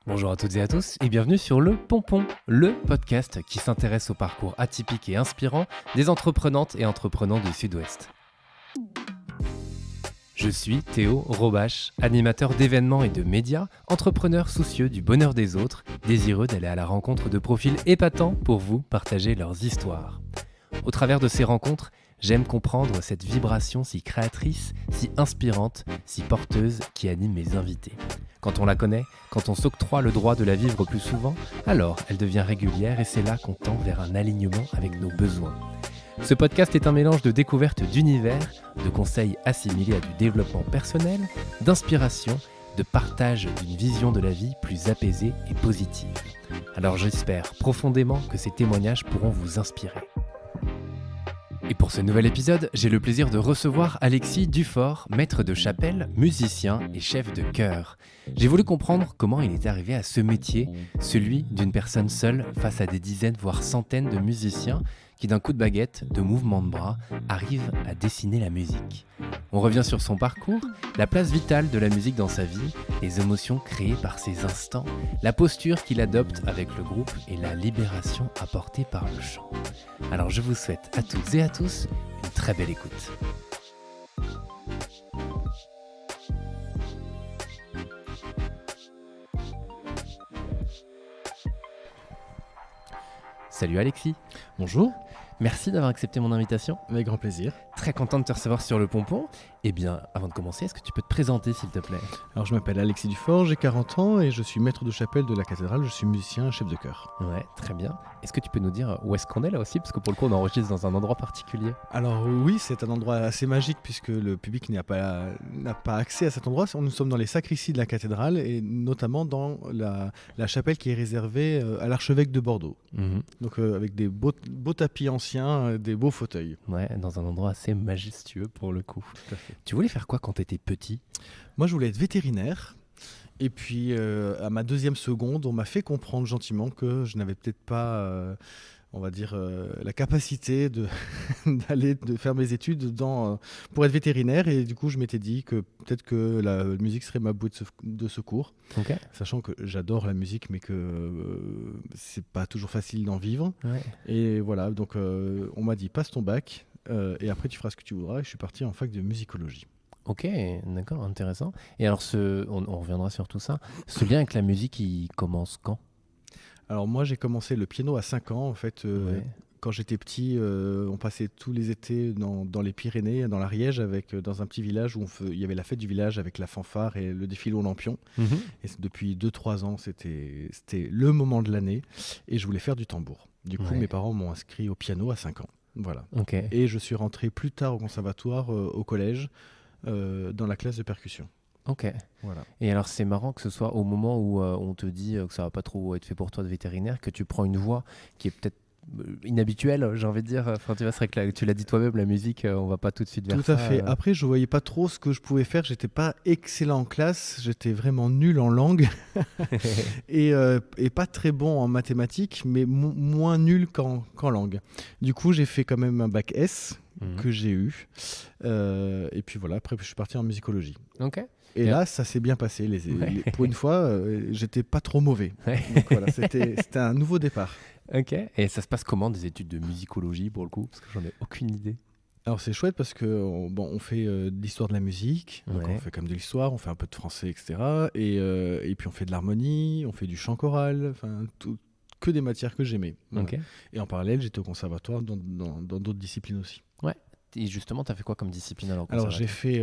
Bonjour à toutes et à tous et bienvenue sur Le Pompon, le podcast qui s'intéresse au parcours atypique et inspirant des entreprenantes et entreprenants du Sud-Ouest. Je suis Théo Robache, animateur d'événements et de médias, entrepreneur soucieux du bonheur des autres, désireux d'aller à la rencontre de profils épatants pour vous partager leurs histoires. Au travers de ces rencontres, j'aime comprendre cette vibration si créatrice, si inspirante, si porteuse qui anime mes invités. Quand on la connaît, quand on s'octroie le droit de la vivre plus souvent, alors elle devient régulière et c'est là qu'on tend vers un alignement avec nos besoins. Ce podcast est un mélange de découvertes d'univers, de conseils assimilés à du développement personnel, d'inspiration, de partage d'une vision de la vie plus apaisée et positive. Alors j'espère profondément que ces témoignages pourront vous inspirer. Et pour ce nouvel épisode, j'ai le plaisir de recevoir Alexis Dufort, maître de chapelle, musicien et chef de chœur. J'ai voulu comprendre comment il est arrivé à ce métier, celui d'une personne seule face à des dizaines voire centaines de musiciens qui d'un coup de baguette, de mouvement de bras, arrivent à dessiner la musique. On revient sur son parcours, la place vitale de la musique dans sa vie, les émotions créées par ces instants, la posture qu'il adopte avec le groupe et la libération apportée par le chant. Alors je vous souhaite à toutes et à tous une très belle écoute. Salut Alexis. Bonjour. Merci d'avoir accepté mon invitation. Avec grand plaisir. Très content de te recevoir sur Le Pompon. Eh bien, avant de commencer, est-ce que tu peux te présenter s'il te plaît ? Alors je m'appelle Alexis Dufort, j'ai 40 ans et je suis maître de chapelle de la cathédrale, je suis musicien, chef de chœur. Ouais, très bien. Est-ce que tu peux nous dire où est-ce qu'on est là aussi ? Parce que pour le coup, on enregistre dans un endroit particulier. Alors oui, c'est un endroit assez magique puisque le public n'a pas accès à cet endroit. Nous sommes dans les sacristies de la cathédrale et notamment dans la chapelle qui est réservée à l'archevêque de Bordeaux. Donc avec des beaux tapis anciens, des beaux fauteuils. Ouais, dans un endroit assez majestueux pour le coup. Tout à fait. Tu voulais faire quoi quand tu étais petit ? Moi, je voulais être vétérinaire. Et puis, à ma deuxième seconde, on m'a fait comprendre gentiment que je n'avais peut-être pas, la capacité de faire mes études pour être vétérinaire. Et du coup, je m'étais dit que peut-être que la musique serait ma bouée de secours. Okay. Sachant que j'adore la musique, mais que c'est pas toujours facile d'en vivre. Ouais. Et voilà, donc on m'a dit passe ton bac et après tu feras ce que tu voudras. Et je suis parti en fac de musicologie. Ok, d'accord, intéressant. Et alors, on reviendra sur tout ça. Ce lien avec la musique, il commence quand ? Alors moi, j'ai commencé le piano à 5 ans. En fait, Ouais. Quand j'étais petit, on passait tous les étés dans les Pyrénées, dans l'Ariège, dans un petit village où il y avait la fête du village avec la fanfare et le défilé aux lampions. Et depuis 2-3 ans, c'était le moment de l'année et je voulais faire du tambour. Du coup, mes parents m'ont inscrit au piano à 5 ans. Voilà. Okay. Et je suis rentré plus tard au conservatoire, au collège, dans la classe de percussion. Ok. Voilà. Et alors c'est marrant que ce soit au moment où on te dit que ça va pas trop être fait pour toi de vétérinaire, que tu prends une voie qui est peut-être inhabituelle, j'ai envie de dire. Enfin, tu vois, c'est vrai que tu l'as dit toi-même, la musique, on va pas tout de suite vers ça. Tout à fait. Après, je voyais pas trop ce que je pouvais faire. J'étais pas excellent en classe. J'étais vraiment nul en langue et pas très bon en mathématiques, mais moins nul qu'en langue. Du coup, j'ai fait quand même un bac S que j'ai eu. Et puis voilà. Après, je suis parti en musicologie. Ok. Et là, ça s'est bien passé. Pour une fois, j'étais pas trop mauvais. Donc voilà, c'était un nouveau départ. Ok. Et ça se passe comment des études de musicologie pour le coup ? Parce que j'en ai aucune idée. Alors c'est chouette parce que on fait de l'histoire de la musique, donc Ouais. on fait comme de l'histoire, on fait un peu de français, etc. Et puis on fait de l'harmonie, on fait du chant choral, enfin que des matières que j'aimais. Voilà. Ok. Et en parallèle, j'étais au conservatoire dans d'autres disciplines aussi. Ouais. Et justement, tu as fait quoi comme discipline alors ? Alors j'ai fait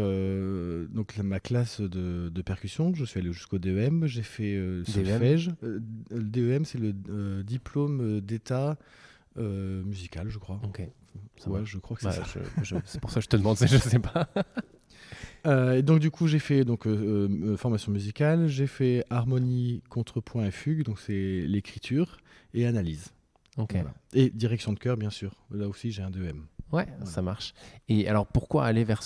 ma classe de percussion, je suis allé jusqu'au DEM, j'ai fait solfège. Le DEM, c'est le diplôme d'état musical, je crois. Ok. Ouais, je crois que c'est ça. C'est pour ça que je te demande, je sais pas. Et donc du coup j'ai fait formation musicale, j'ai fait harmonie, contrepoint et fugue, donc c'est l'écriture et analyse. Ok. Voilà. Et direction de chœur bien sûr, là aussi j'ai un DEM. Ouais, voilà. Ça marche. Et alors pourquoi aller vers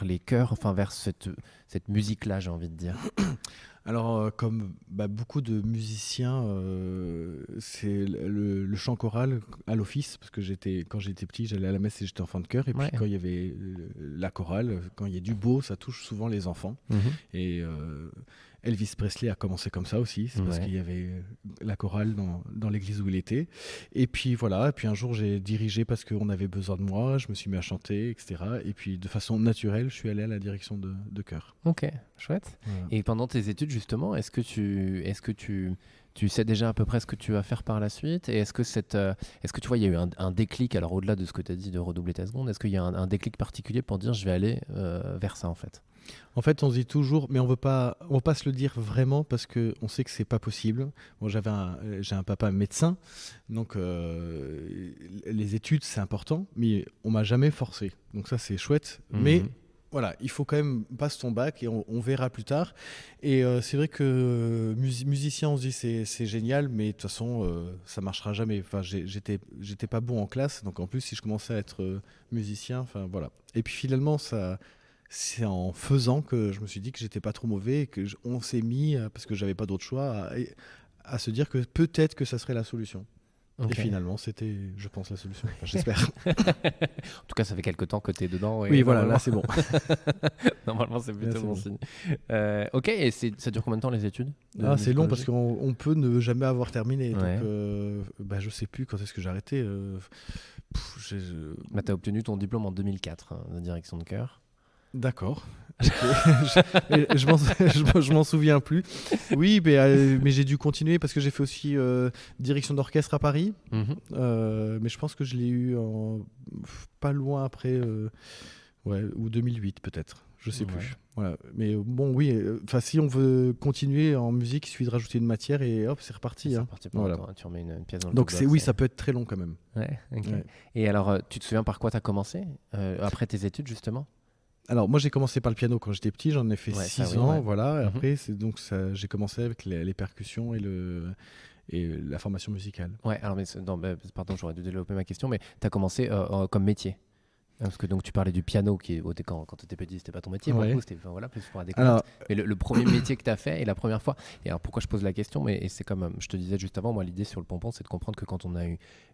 les chœurs, enfin vers cette musique-là, j'ai envie de dire ? Alors comme beaucoup de musiciens, c'est le chant choral à l'office, parce que quand j'étais petit, j'allais à la messe et j'étais enfant de chœur, et puis quand il y avait la chorale, quand il y a du beau, ça touche souvent les enfants. Et Elvis Presley a commencé comme ça aussi, c'est parce Ouais. qu'il y avait la chorale dans l'église où il était. Et puis voilà, et puis un jour j'ai dirigé parce qu'on avait besoin de moi, je me suis mis à chanter, etc. Et puis de façon naturelle, je suis allé à la direction de chœur. Ok, chouette. Voilà. Et pendant tes études, justement, tu sais déjà à peu près ce que tu vas faire par la suite? Et est-ce que tu vois, il y a eu un déclic, alors au-delà de ce que tu as dit de redoubler ta seconde, est-ce qu'il y a un déclic particulier pour dire je vais aller vers ça en fait? En fait, on se dit toujours, mais on veut pas se le dire vraiment parce que on sait que c'est pas possible. Bon, j'ai un papa médecin, donc les études c'est important, mais on m'a jamais forcé. Donc ça c'est chouette. Mais Mhm. voilà, il faut quand même passer ton bac et on verra plus tard. Et c'est vrai que musicien, on se dit c'est génial, mais de toute façon ça marchera jamais. Enfin, j'étais pas bon en classe, donc en plus si je commençais à être musicien, enfin voilà. Et puis finalement ça. C'est en faisant que je me suis dit que j'étais pas trop mauvais et que on s'est mis, parce que j'avais pas d'autre choix, à se dire que peut-être que ça serait la solution. Et Ok. finalement, c'était, je pense, la solution. Enfin, j'espère. En tout cas, ça fait quelques temps que tu es dedans. Et Oui, voilà, là normalement, c'est bon. normalement, c'est Là, plutôt c'est bon bon. signe. Ok, et ça dure combien de temps les études de Ah, c'est long parce musicologie? qu'on peut ne jamais avoir terminé. Donc, Ouais. bah, je sais plus quand est-ce que j'ai arrêté. Bah, tu as obtenu ton diplôme en 2004 de direction de chœur. D'accord. Ok. Je m'en souviens plus. Oui, mais j'ai dû continuer parce que j'ai fait aussi direction d'orchestre à Paris. Mhm. Mais je pense que je l'ai eu pas loin après, ouais, ou 2008 peut-être. Je sais Ouais. plus. Voilà. Mais bon, oui. Enfin, si on veut continuer en musique, il suffit de rajouter une matière et hop, c'est reparti. C'est Hein. reparti pour Voilà. longtemps. Tu remets une pièce dans le Donc jukebox. oui, ça peut être très long quand même. Ouais, ok. Ouais. Et alors, tu te souviens par quoi tu as commencé après tes études, justement? Alors moi j'ai commencé par le piano quand j'étais petit, j'en ai fait Ouais, 6 ça, oui, ans, ouais. voilà. Et Mhm. après c'est donc ça, j'ai commencé avec les percussions et la formation musicale. Ouais, alors, pardon, j'aurais dû développer ma question, mais tu as commencé comme métier. Parce que donc tu parlais du piano qui quand tu étais petit c'était pas ton métier pour le Ouais. coup c'était enfin, voilà plus pour la découverte Alors mais le premier métier que tu as fait et la première fois et alors pourquoi je pose la question mais et c'est comme je te disais juste avant moi l'idée sur le pompon c'est de comprendre que quand on a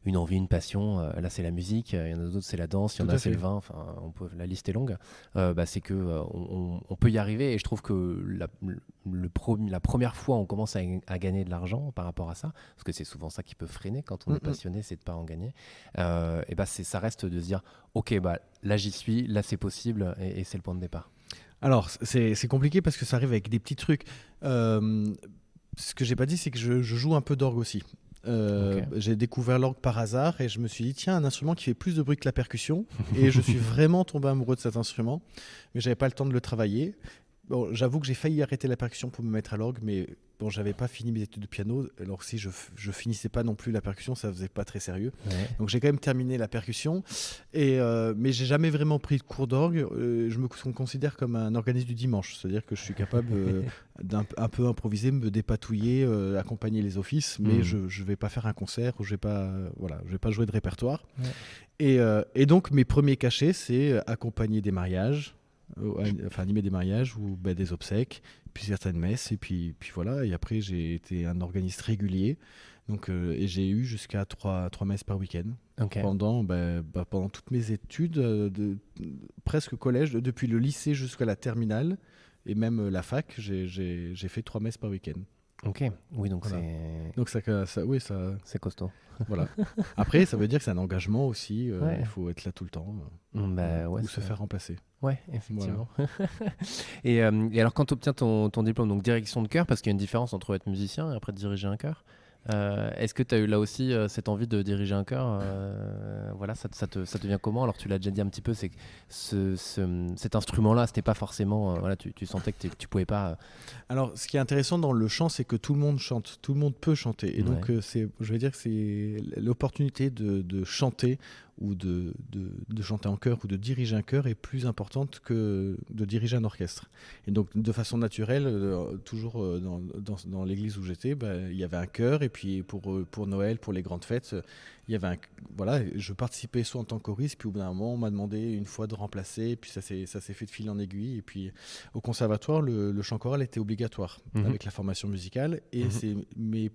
une envie une passion là c'est la musique il y en a d'autres c'est la danse il y tout en a à c'est le fait. vin enfin la liste est longue bah, c'est que on peut y arriver et je trouve que la première fois on commence à gagner de l'argent par rapport à ça parce que c'est souvent ça qui peut freiner quand on est Mm. passionné c'est de pas en gagner et bah ça reste de se dire ok, bah là j'y suis, là c'est possible et c'est le point de départ. Alors c'est compliqué parce que ça arrive avec des petits trucs. Ce que j'ai pas dit c'est que je joue un peu d'orgue aussi. Ok. J'ai découvert l'orgue par hasard et je me suis dit tiens un instrument qui fait plus de bruit que la percussion et je suis vraiment tombé amoureux de cet instrument mais j'avais pas le temps de le travailler. Bon, j'avoue que j'ai failli arrêter la percussion pour me mettre à l'orgue, mais bon, j'avais pas fini mes études de piano. Alors si je finissais pas non plus la percussion, ça faisait pas très sérieux. Ouais. Donc j'ai quand même terminé la percussion, mais j'ai jamais vraiment pris de cours d'orgue. Je me considère comme un organiste du dimanche, c'est-à-dire que je suis capable d'un un peu improviser, me dépatouiller, accompagner les offices, mais Mhm. je vais pas faire un concert ou je vais pas, voilà, je vais pas jouer de répertoire. Ouais. Et donc mes premiers cachets, c'est accompagner des mariages, enfin animer des mariages ou des obsèques, puis certaines messes, et puis voilà. Et après j'ai été un organiste régulier, donc et j'ai eu jusqu'à trois messes par week-end Ok. pendant toutes mes études, presque collège, depuis le lycée jusqu'à la terminale et même la fac, j'ai fait 3 messes par week-end. Ok. Oui, donc Voilà. Donc oui, ça, c'est costaud. voilà. Après, ça veut dire que c'est un engagement aussi. Ouais. Il faut être là tout le temps, Bah ouais. ou se faire remplacer. Ouais, effectivement. Et alors quand tu obtiens ton diplôme, donc direction de chœur, parce qu'il y a une différence entre être musicien et après diriger un chœur. Est-ce que tu as eu là aussi cette envie de diriger un chœur voilà, ça te vient comment? Alors tu l'as déjà dit un petit peu, c'est que cet instrument-là, c'était pas forcément, voilà, tu sentais que tu pouvais pas. Alors, ce qui est intéressant dans le chant, c'est que tout le monde chante, tout le monde peut chanter. Et donc, Ouais. je veux dire que c'est l'opportunité de chanter ou de chanter en chœur ou de diriger un chœur est plus importante que de diriger un orchestre. Et donc, de façon naturelle, toujours dans l'église où j'étais, il y avait un chœur. Et puis, pour Noël, pour les grandes fêtes, il y avait voilà, je participais soit en tant que choriste, puis au bout d'un moment, on m'a demandé une fois de remplacer. Et puis, ça s'est fait de fil en aiguille. Et puis, au conservatoire, le chant choral était obligatoire Mhm. avec la formation musicale. Et Mhm.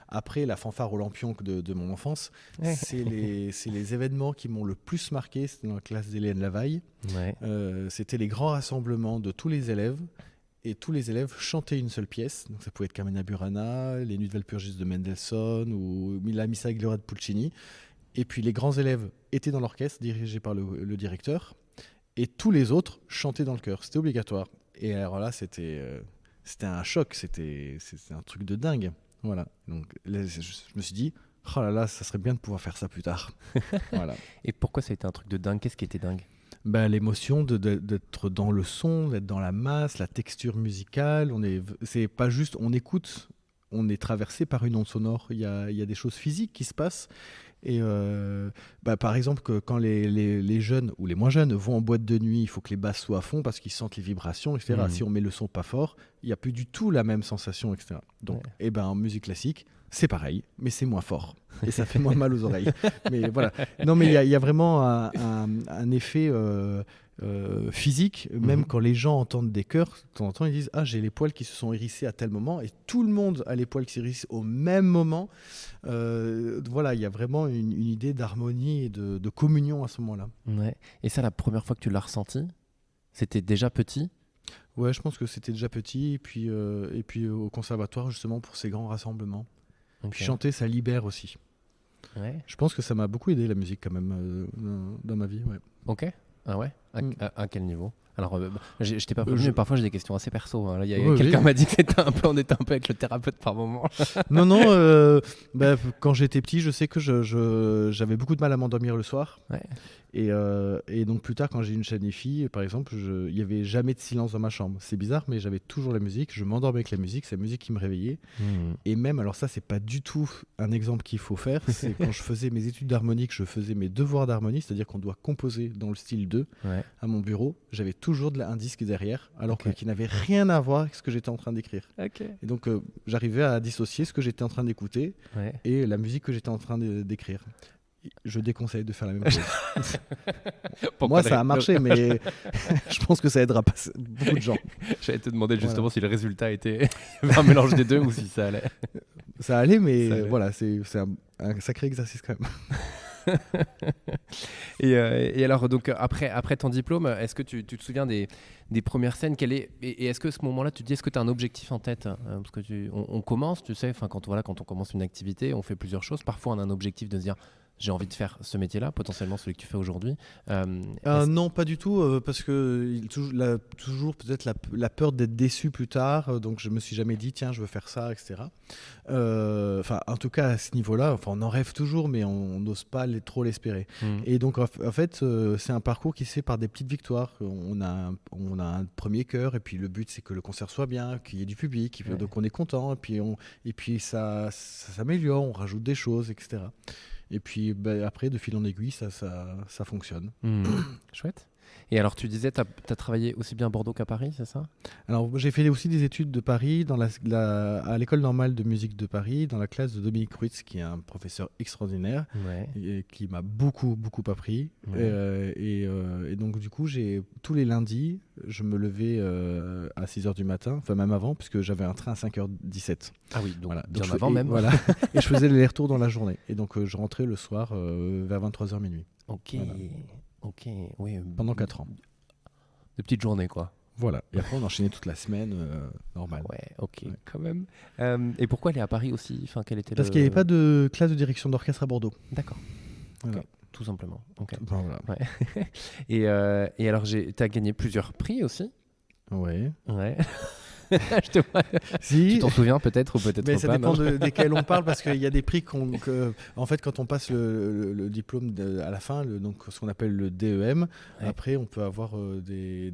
après la fanfare au lampion de mon enfance, Ouais. c'est les événements qui m'ont le plus marqué. C'était dans la classe d'Hélène Lavaille. Ouais. C'était les grands rassemblements de tous les élèves. et tous les élèves chantaient une seule pièce. Donc ça pouvait être Carmina Burana, les Nuits de Walpurgis de Mendelssohn ou la Missa e Gloria de Puccini. Et puis les grands élèves étaient dans l'orchestre dirigé par le directeur et tous les autres chantaient dans le chœur. C'était obligatoire. Et alors là, c'était un choc, c'était un truc de dingue. Voilà. Donc là, je me suis dit, oh là là, ça serait bien de pouvoir faire ça plus tard. Voilà. Et pourquoi ça a été un truc de dingue? Qu'est-ce qui était dingue? L'émotion d'être dans le son, d'être dans la masse, la texture musicale. C'est pas juste, on écoute, on est traversé par une onde sonore. Il y a des choses physiques qui se passent. Et par exemple, quand les jeunes ou les moins jeunes vont en boîte de nuit, il faut que les basses soient à fond parce qu'ils sentent les vibrations, etc. Si on met le son pas fort, il n'y a plus du tout la même sensation, etc. Donc, en musique classique, c'est pareil, mais c'est moins fort. Et ça fait moins mal aux oreilles. Mais voilà. Non, mais il y a vraiment un effet physique. Même quand les gens entendent des chœurs, de temps en temps, ils disent « Ah, j'ai les poils qui se sont hérissés à tel moment. » Et tout le monde a les poils qui s'hérissent au même moment. Voilà, il y a vraiment une idée d'harmonie et de communion à ce moment-là. Ouais. Et ça, la première fois que tu l'as ressenti, c'était déjà petit? Ouais, je pense que c'était déjà petit. Et puis au conservatoire, justement, pour ces grands rassemblements. Okay. Puis chanter, ça libère aussi. Ouais. Je pense que ça m'a beaucoup aidé, la musique, quand même, dans ma vie. Ouais. Ok. Ah ouais? À quel niveau? Alors, je t'ai pas prévenu, mais parfois j'ai des questions assez perso. Hein. Là, quelqu'un m'a dit que on était un peu avec le thérapeute par moment. Non, quand j'étais petit, je sais que j'avais beaucoup de mal à m'endormir le soir. Ouais. Et donc plus tard, quand j'ai eu une chaîne IFI, par exemple, il n'y avait jamais de silence dans ma chambre. C'est bizarre, mais j'avais toujours la musique. Je m'endormais avec la musique, c'est la musique qui me réveillait. Et même, alors ça, c'est pas du tout un exemple qu'il faut faire. C'est quand je faisais mes études d'harmonique, je faisais mes devoirs d'harmonie, c'est-à-dire qu'on doit composer dans le style 2 à mon bureau. J'avais toujours un disque derrière, alors qu'il n'avait rien à voir avec ce que j'étais en train d'écrire. Et donc, j'arrivais à dissocier ce que j'étais en train d'écouter et la musique que j'étais en train d'écrire. Je déconseille de faire la même chose. Moi, ça a marché, mais je pense que ça aidera pas beaucoup de gens. J'allais te demander justement si le résultat était un mélange des deux ou si ça allait. Ça allait, mais voilà, c'est un sacré exercice quand même. Et alors, donc, après ton diplôme, est-ce que tu te souviens des premières scènes et est-ce que à ce moment-là, tu te dis, est-ce que tu as un objectif en tête? Parce que on commence, tu sais, quand on commence une activité, on fait plusieurs choses. Parfois, on a un objectif de se dire, j'ai envie de faire ce métier-là, potentiellement celui que tu fais aujourd'hui. Non, pas du tout, parce que toujours peut-être la peur d'être déçu plus tard. Donc, je me suis jamais dit, tiens, je veux faire ça, etc. En tout cas, à ce niveau-là, on en rêve toujours, mais on n'ose pas trop l'espérer. Et donc, en fait, c'est un parcours qui se fait par des petites victoires. On a un premier chœur, et puis le but, c'est que le concert soit bien, qu'il y ait du public, donc on est content, et puis ça s'améliore, on rajoute des choses, etc. Et puis après, de fil en aiguille, ça fonctionne. Chouette. Et alors, tu disais, tu as travaillé aussi bien à Bordeaux qu'à Paris, c'est ça? Alors, j'ai fait aussi des études de Paris à l'École normale de musique de Paris, dans la classe de Dominique Ruitz, qui est un professeur extraordinaire, et qui m'a beaucoup, beaucoup appris. Et donc, du coup, tous les lundis, je me levais à 6h du matin, enfin même avant, puisque j'avais un train à 5h17. Ah oui, donc voilà. bien avant même. Voilà. Et je faisais les retours dans la journée. Et donc, je rentrais le soir vers 23h minuit. Ok. Voilà. Ok, oui. Pendant 4 ans. De petites journées, quoi. Voilà. Et après, on enchaînait toute la semaine, normal. Ouais, ok, quand même. Et pourquoi aller à Paris aussi? Quel était Parce qu'il n'y avait pas de classe de direction d'orchestre à Bordeaux. D'accord. Voilà. Okay. Tout simplement. Okay. Voilà. Ouais. et alors, tu as gagné plusieurs prix aussi? Ouais. Je te vois. Si. Tu t'en souviens peut-être ou peut-être pas. Mais ça dépend desquels on parle, parce qu'il y a des prix en fait, quand on passe le diplôme à la fin, donc ce qu'on appelle le DEM, après on peut avoir des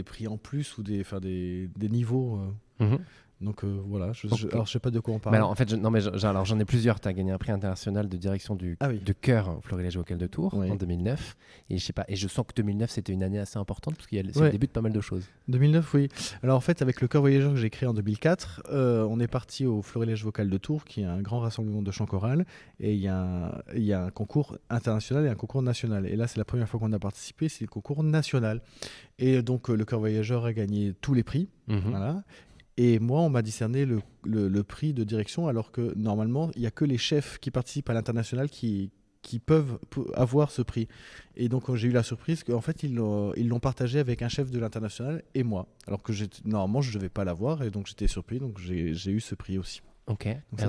prix en plus ou des niveaux. Donc voilà, alors je sais pas de quoi on parle. Mais alors, en fait, j'en ai plusieurs. Tu as gagné un prix international de direction de chœur au Florilège Vocal de Tours en 2009. Et je sais pas, et je sens que 2009 c'était une année assez importante parce qu'il c'est le début de pas mal de choses. 2009, oui. Alors en fait, avec le chœur voyageur que j'ai créé en 2004, on est parti au Florilège Vocal de Tours, qui est un grand rassemblement de chant choral. Et il y a un concours international et un concours national. Et là, c'est la première fois qu'on a participé, c'est le concours national. Et donc le chœur voyageur a gagné tous les prix. Voilà. Et moi, on m'a décerné le prix de direction, alors que normalement, il n'y a que les chefs qui participent à l'international qui qui peuvent avoir ce prix. Et donc j'ai eu la surprise qu'en fait ils l'ont partagé avec un chef de l'international et moi. Alors que normalement je ne devais pas l'avoir et donc j'étais surpris. Donc j'ai eu ce prix aussi. Ok. Donc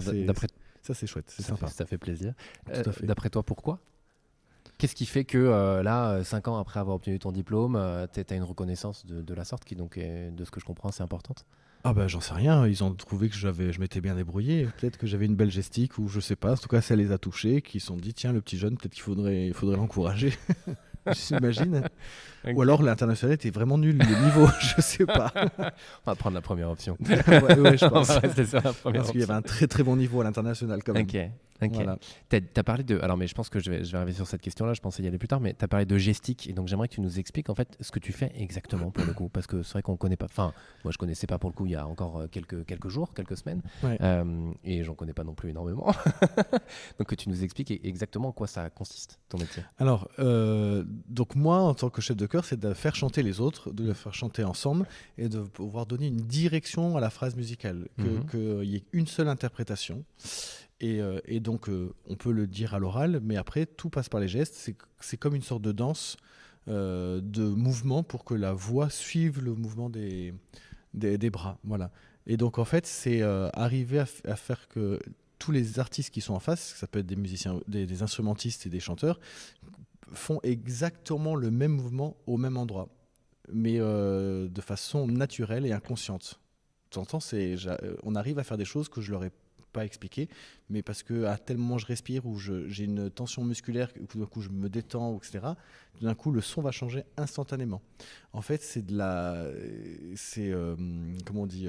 ça c'est chouette, c'est sympa. Ça fait plaisir. Tout à fait. D'après toi, pourquoi ? Qu'est-ce qui fait que là, 5 ans après avoir obtenu ton diplôme, tu as une reconnaissance de la sorte qui, donc, de ce que je comprends, c'est importante ? Ah bah j'en sais rien, ils ont trouvé que je m'étais bien débrouillé, peut-être que j'avais une belle gestique ou je sais pas, en tout cas ça les a touchés, qui se sont dit tiens le petit jeune peut-être qu'il faudrait l'encourager, j'imagine. Okay. Ou alors l'international était vraiment nul, le niveau, je sais pas. On va prendre la première option. ouais, je pense. On va rester sur la première Parce qu'il y avait un très très bon niveau à l'international quand même. Ok. Voilà. T'as parlé de... Alors, mais je pense que je vais arriver sur cette question-là, je pensais y aller plus tard, mais tu as parlé de gestique, et donc j'aimerais que tu nous expliques en fait ce que tu fais exactement pour le coup, parce que c'est vrai qu'on ne connaît pas... Enfin, moi je ne connaissais pas pour le coup il y a encore quelques jours, quelques semaines, ouais. Et j'en connais pas non plus énormément. Donc que tu nous expliques exactement en quoi ça consiste, ton métier. Alors, donc moi en tant que chef de chœur, c'est de faire chanter les autres, de les faire chanter ensemble, et de pouvoir donner une direction à la phrase musicale, qu'il y ait une seule interprétation. Et donc, on peut le dire à l'oral, mais après, tout passe par les gestes. C'est comme une sorte de danse de mouvement pour que la voix suive le mouvement des bras. Voilà. Et donc, en fait, c'est arriver à faire que tous les artistes qui sont en face, ça peut être des musiciens, des instrumentistes et des chanteurs, font exactement le même mouvement au même endroit, mais de façon naturelle et inconsciente. De temps en temps, on arrive à faire des choses que je leur ai pas expliqué, mais parce que à tel moment je respire ou j'ai une tension musculaire, tout d'un coup je me détends, etc. Tout d'un coup le son va changer instantanément. En fait, comment on dit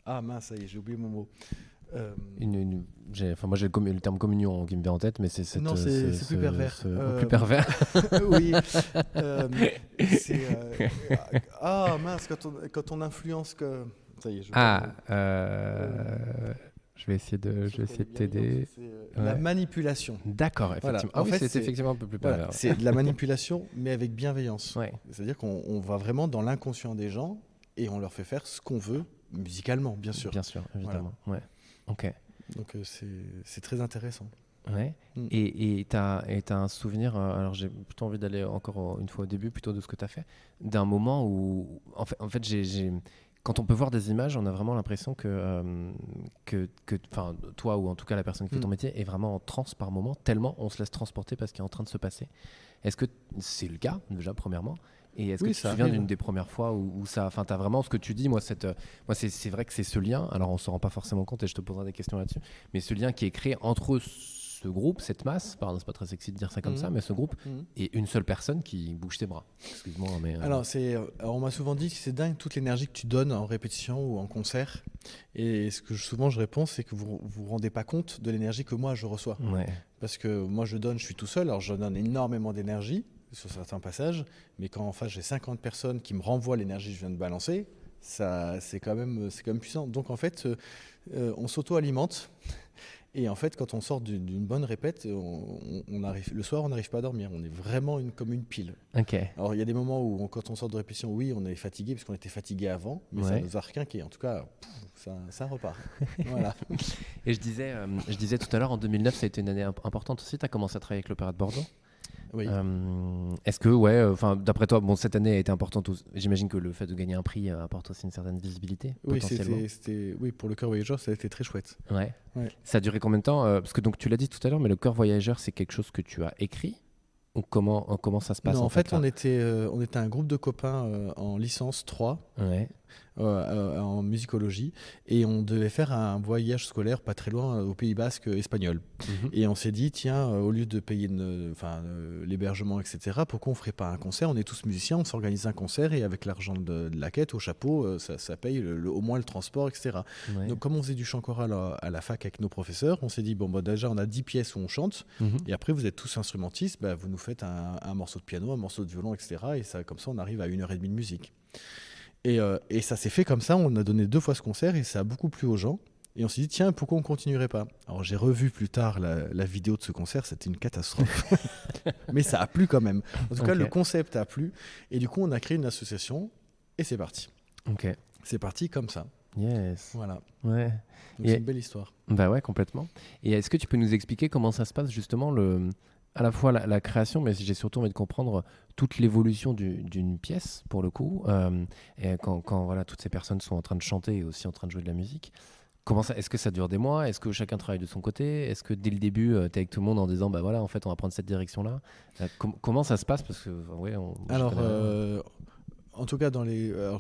ah mince, ça y est, j'ai oublié mon mot. Moi j'ai le terme communion qui me vient en tête, mais c'est non, c'est plus pervers. Plus pervers. Oui. Ah mince, quand on influence que. Ça y est, je vais essayer de t'aider. La manipulation. D'accord, effectivement. Voilà. En fait, c'est effectivement un peu plus pervers. Voilà, c'est de la manipulation, mais avec bienveillance. Ouais. C'est-à-dire qu'on va vraiment dans l'inconscient des gens et on leur fait faire ce qu'on veut, musicalement, bien sûr. Bien sûr, évidemment. Voilà. Ouais. Ok. Donc c'est très intéressant. Ouais. Et t'as un souvenir, alors j'ai plutôt envie d'aller encore une fois au début, plutôt de ce que tu as fait, d'un moment où, en fait quand on peut voir des images, on a vraiment l'impression que toi, ou en tout cas la personne qui fait ton métier, est vraiment en transe par moment, tellement on se laisse transporter parce qu'il est en train de se passer. Est-ce que c'est le cas, déjà, premièrement ? Et est-ce que tu te souviens d'une des premières fois où ça... Enfin, tu as vraiment ce que tu dis, moi c'est vrai que c'est ce lien, alors on ne se rend pas forcément compte et je te poserai des questions là-dessus, mais ce lien qui est créé entre ce groupe, cette masse, pardon, c'est pas très sexy de dire ça comme ça, mais ce groupe, et une seule personne qui bouge tes bras. Excuse-moi, mais... Alors, on m'a souvent dit que c'est dingue toute l'énergie que tu donnes en répétition ou en concert. Et souvent je réponds, c'est que vous vous rendez pas compte de l'énergie que moi je reçois. Ouais. Parce que moi je suis tout seul, alors je donne énormément d'énergie sur certains passages, mais quand en face j'ai 50 personnes qui me renvoient l'énergie que je viens de balancer, c'est quand même puissant. Donc en fait, on s'auto-alimente. Et en fait, quand on sort d'une bonne répète, le soir, on n'arrive pas à dormir. On est vraiment comme une pile. Okay. Alors, il y a des moments où, quand on sort de répétition, oui, on est fatigué, parce qu'on était fatigué avant, mais ça nous a requinqué. En tout cas, ça repart. Voilà. Et je disais tout à l'heure, en 2009, ça a été une année importante aussi. Tu as commencé à travailler avec l'Opéra de Bordeaux. Oui. Est-ce que, d'après toi, cette année a été importante. J'imagine que le fait de gagner un prix apporte aussi une certaine visibilité. Oui, potentiellement. Oui, pour le Chœur Voyageur, ça a été très chouette. Ouais. Ça a duré combien de temps Parce que donc tu l'as dit tout à l'heure, mais le Chœur Voyageur, c'est quelque chose que tu as écrit. Ou comment ça se passe? Non, en fait, on était un groupe de copains en licence 3. Ouais. En musicologie, et on devait faire un voyage scolaire pas très loin au Pays Basque espagnol. Et on s'est dit, tiens, au lieu de payer l'hébergement, etc., pourquoi on ferait pas un concert? On est tous musiciens, on s'organise un concert, et avec l'argent de la quête au chapeau, ça paye au moins le transport, etc. Ouais. Donc comme on faisait du chant choral à la fac avec nos professeurs, on s'est dit, déjà on a 10 pièces où on chante, et après vous êtes tous instrumentistes, vous nous faites un morceau de piano, un morceau de violon, etc. Et comme ça on arrive à 1h30 de musique. Et ça s'est fait comme ça, on a donné 2 fois ce concert et ça a beaucoup plu aux gens. Et on s'est dit, tiens, pourquoi on ne continuerait pas? Alors j'ai revu plus tard la vidéo de ce concert, c'était une catastrophe. Mais ça a plu quand même. En tout cas, le concept a plu. Et du coup, on a créé une association et c'est parti. Okay. C'est parti comme ça. Yes. Voilà. Ouais. Donc Et- c'est une belle histoire. Bah ouais, complètement. Et est-ce que tu peux nous expliquer comment ça se passe justement à la fois la création, mais j'ai surtout envie de comprendre toute l'évolution d'une pièce pour le coup, et quand voilà, toutes ces personnes sont en train de chanter et aussi en train de jouer de la musique. Est-ce que ça dure des mois? Est-ce que chacun travaille de son côté? Est-ce que dès le début, tu es avec tout le monde en disant, bah voilà, en fait, on va prendre cette direction-là? Comment ça se passe? Parce que, ouais, j'y Alors, connais rien. en tout cas, alors,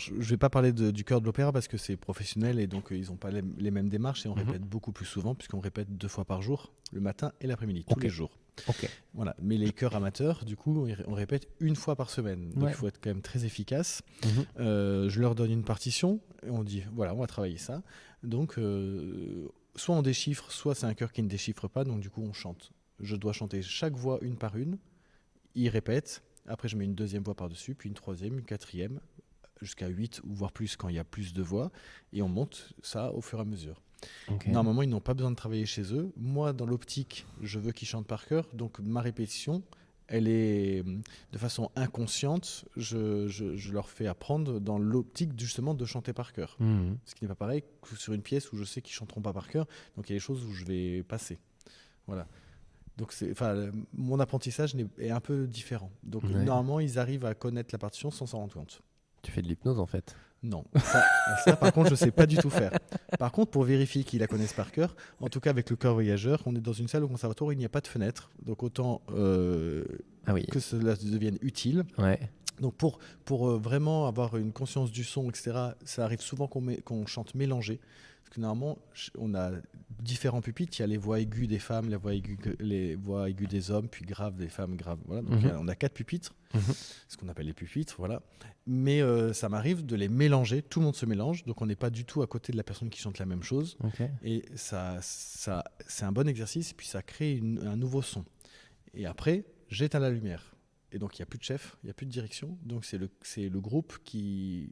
je ne vais pas parler du chœur de l'opéra parce que c'est professionnel et donc ils n'ont pas les mêmes démarches et on Mhm. répète beaucoup plus souvent puisqu'on répète 2 fois par jour, le matin et l'après-midi, tous Ok. les jours. Ok. Voilà. Mais les chœurs amateurs, du coup, on répète 1 fois par semaine. Donc Ouais. il faut être quand même très efficace. Mhm. Je leur donne une partition et on dit, voilà, on va travailler ça. Donc, soit on déchiffre, soit c'est un chœur qui ne déchiffre pas. Donc du coup, on chante. Je dois chanter chaque voix une par une. Ils répètent. Après, je mets une deuxième voix par-dessus, puis une troisième, une quatrième, jusqu'à 8 ou voire plus quand il y a plus de voix. Et on monte ça au fur et à mesure. Ok. Normalement, ils n'ont pas besoin de travailler chez eux. Moi, dans l'optique, je veux qu'ils chantent par cœur. Donc, ma répétition, elle est de façon inconsciente. Je leur fais apprendre dans l'optique justement de chanter par cœur. Mhm. Ce qui n'est pas pareil que sur une pièce où je sais qu'ils chanteront pas par cœur. Donc, il y a des choses où je vais passer. Voilà. Donc, mon apprentissage est un peu différent. Donc, Ouais. normalement, ils arrivent à connaître la partition sans s'en rendre compte. Tu fais de l'hypnose en fait. Non, ça par contre je sais pas du tout faire. Par contre pour vérifier qu'ils la connaissent par cœur, en tout cas avec le chœur voyageur, on est dans une salle au conservatoire où il n'y a pas de fenêtre, donc autant Ah oui. que cela devienne utile. Ouais. Donc pour vraiment avoir une conscience du son, etc., ça arrive souvent qu'on chante mélangé. Parce que normalement, on a différents pupitres. Il y a les voix aiguës des femmes, les voix aiguës des hommes, puis graves des femmes, graves. Voilà. Donc on a 4 pupitres, Mhm. ce qu'on appelle les pupitres. Voilà. Mais ça m'arrive de les mélanger. Tout le monde se mélange. Donc on n'est pas du tout à côté de la personne qui chante la même chose. Ok. Et ça c'est un bon exercice. Et puis ça crée un nouveau son. Et après, j'éteins la lumière. Et donc, il n'y a plus de chef, il n'y a plus de direction. Donc, c'est le groupe qui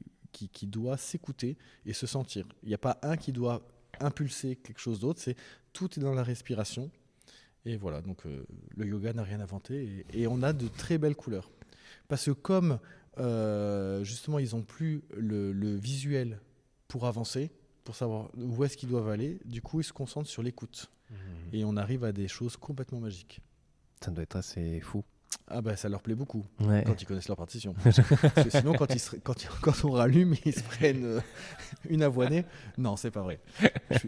doit s'écouter et se sentir. Il n'y a pas un qui doit impulser quelque chose d'autre. Tout est dans la respiration. Et voilà, donc le yoga n'a rien inventé. Et on a de très belles couleurs. Parce que comme, justement, ils n'ont plus le visuel pour avancer, pour savoir où est-ce qu'ils doivent aller, du coup, ils se concentrent sur l'écoute. Et on arrive à des choses complètement magiques. Ça doit être assez fou. Ah bah ça leur plaît beaucoup Ouais. quand ils connaissent leur partition. Parce que sinon quand on rallume ils se prennent une avoinée. Non c'est pas vrai.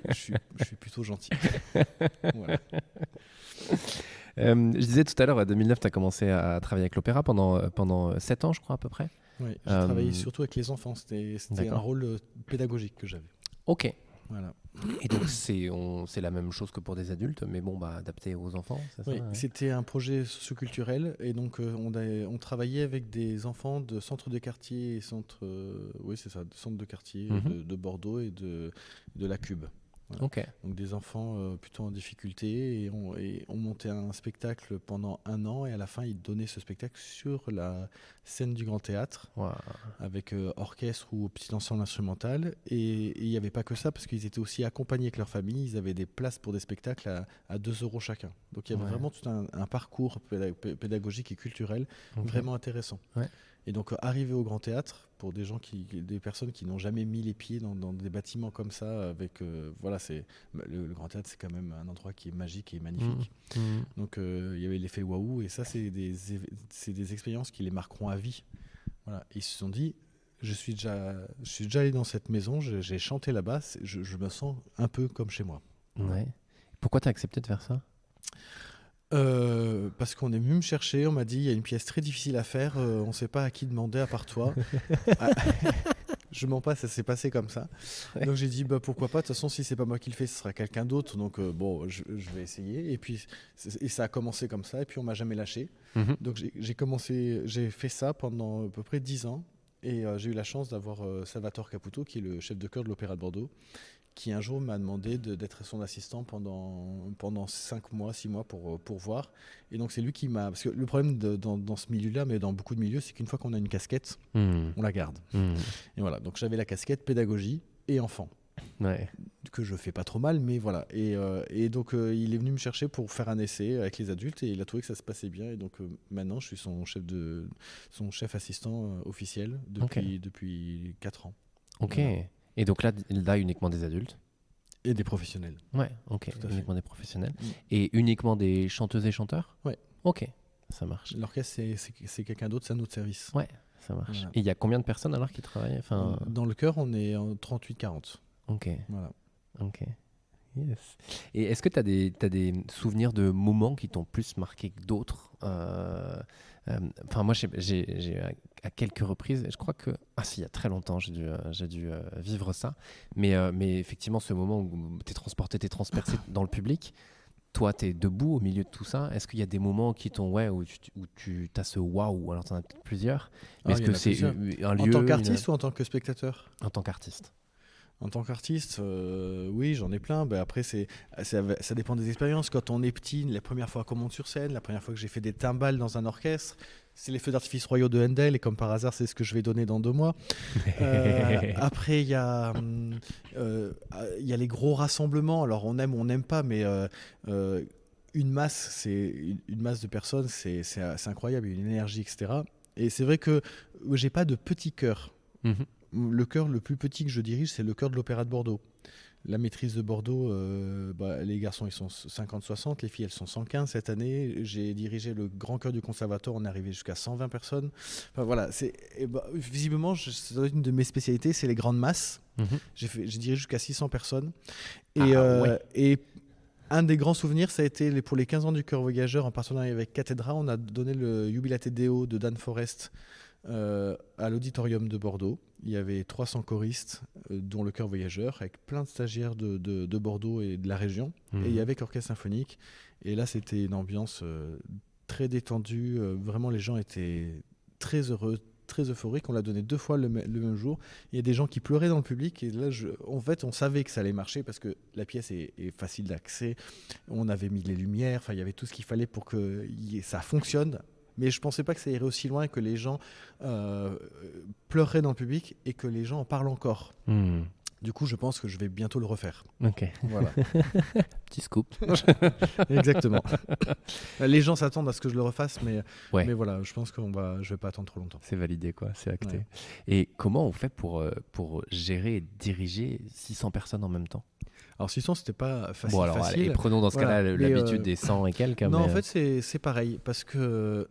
Je suis plutôt gentil. Voilà. Je disais tout à l'heure, en 2009, tu as commencé à travailler avec l'opéra pendant 7 ans, je crois, à peu près. Ouais, j'ai travaillé surtout avec les enfants. C'était un D'accord. rôle pédagogique que j'avais. Ok. Voilà. Et donc, c'est la même chose que pour des adultes, mais bon, bah, adapté aux enfants, c'est ça? Oui, Ouais. c'était un projet socioculturel et donc on travaillait avec des enfants de centres de quartier et oui c'est ça, de centres de quartier Mhm. de Bordeaux et de la Cube. Voilà. Ok. Donc des enfants plutôt en difficulté et on montait un spectacle pendant 1 an et à la fin ils donnaient ce spectacle sur la scène du Grand Théâtre Wow. avec orchestre ou petit ensemble instrumental et il n'y avait pas que ça parce qu'ils étaient aussi accompagnés avec leur famille, ils avaient des places pour des spectacles à 2 euros chacun. Donc il y avait Ouais. vraiment tout un parcours pédagogique et culturel Ok. vraiment intéressant. Ouais. Et donc arriver au Grand Théâtre pour des personnes qui n'ont jamais mis les pieds dans des bâtiments comme ça, avec voilà, le Grand Théâtre c'est quand même un endroit qui est magique et magnifique. Mhm. Donc il y avait l'effet waouh et ça c'est des expériences qui les marqueront à vie. Voilà. Et ils se sont dit je suis déjà allé dans cette maison, j'ai chanté là-bas, je me sens un peu comme chez moi. Ouais. Pourquoi tu as accepté de faire ça? Parce qu'on est venu me chercher, on m'a dit il y a une pièce très difficile à faire, on ne sait pas à qui demander à part toi. Ah, je mens pas, ça s'est passé comme ça. Ouais. Donc j'ai dit bah pourquoi pas, de toute façon si c'est pas moi qui le fais, ce sera quelqu'un d'autre. Donc bon, je vais essayer. Et puis ça a commencé comme ça, et puis on m'a jamais lâché. Mhm. Donc j'ai fait ça pendant à peu près 10 ans. Et j'ai eu la chance d'avoir Salvatore Caputo, qui est le chef de chœur de l'Opéra de Bordeaux, qui un jour m'a demandé d'être son assistant pendant 5 mois, 6 mois pour voir. Et donc c'est lui qui m'a... Parce que le problème dans ce milieu-là, mais dans beaucoup de milieux, c'est qu'une fois qu'on a une casquette, Mhm. on la garde. Mhm. Et voilà, donc j'avais la casquette pédagogie et enfant, Ouais. que je fais pas trop mal, mais voilà. Et donc il est venu me chercher pour faire un essai avec les adultes et il a trouvé que ça se passait bien. Et donc maintenant je suis son chef assistant officiel depuis 4 ans. Ok. Voilà. Et donc là, uniquement des adultes? Et des professionnels. Ouais, ok. Tout à fait. Uniquement des professionnels. Et uniquement des chanteuses et chanteurs? Ouais. Ok, ça marche. L'orchestre, c'est quelqu'un d'autre, c'est un autre service. Ouais, ça marche. Voilà. Et il y a combien de personnes alors qui travaillent? Enfin, Dans le chœur, on est en 38-40. ok, Voilà. ok. Yes. Et est-ce que tu as des souvenirs de moments qui t'ont plus marqué que d'autres? Enfin, moi, j'ai à quelques reprises, je crois que... Ah si, il y a très longtemps, j'ai dû vivre ça. Mais effectivement, ce moment où tu es transporté, tu es transpercé dans le public, toi, tu es debout au milieu de tout ça. Est-ce qu'il y a des moments qui t'ont... Ouais, où tu as ce waouh, alors tu en as peut-être plusieurs. Mais est-ce Il y en que a c'est plusieurs. un En lieu... tant qu'artiste ou en tant que spectateur? En tant qu'artiste. En tant qu'artiste, oui, j'en ai plein. Après, ça dépend des expériences. Quand on est petit, la première fois qu'on monte sur scène, la première fois que j'ai fait des timbales dans un orchestre, c'est les feux d'artifice royaux de Handel. Et comme par hasard, c'est ce que je vais donner dans 2 mois. Après, il y a les gros rassemblements. Alors, on aime ou on n'aime pas, mais une masse de personnes, c'est incroyable. Il y a une énergie, etc. Et c'est vrai que j'ai pas de petit cœur. Mhm. Le chœur le plus petit que je dirige, c'est le chœur de l'Opéra de Bordeaux. La maîtrise de Bordeaux, les garçons ils sont 50-60, les filles elles sont 115 cette année. J'ai dirigé le grand chœur du conservatoire, on est arrivé jusqu'à 120 personnes. Enfin, voilà, visiblement, c'est une de mes spécialités, c'est les grandes masses. Mhm. J'ai dirigé jusqu'à 600 personnes. Ouais. Et un des grands souvenirs, ça a été pour les 15 ans du chœur voyageur en partenariat avec Cathedra. On a donné le Jubilate Deo de Dan Forest à l'auditorium de Bordeaux. Il y avait 300 choristes, dont le chœur voyageur, avec plein de stagiaires de Bordeaux et de la région. Et il y avait orchestre symphonique. Et là, c'était une ambiance très détendue. Vraiment, les gens étaient très heureux, très euphoriques. On l'a donné 2 fois le même jour. Il y a des gens qui pleuraient dans le public. Et là, en fait, on savait que ça allait marcher parce que la pièce est facile d'accès. On avait mis les lumières. Enfin, il y avait tout ce qu'il fallait pour que ça fonctionne. Mais je ne pensais pas que ça irait aussi loin, que les gens pleureraient dans le public et que les gens en parlent encore. Du coup, je pense que je vais bientôt le refaire. Ok. Voilà. Petit scoop. Exactement. Les gens s'attendent à ce que je le refasse, mais voilà, je pense que je ne vais pas attendre trop longtemps. C'est validé, quoi. C'est acté. Ouais. Et comment on fait pour gérer et diriger 600 personnes en même temps? Alors 600, c'était pas facile. Bon, alors, facile. et prenons dans ce Voilà. cas-là l'habitude des 100 et quelques. Non, mais, en fait, c'est pareil, parce que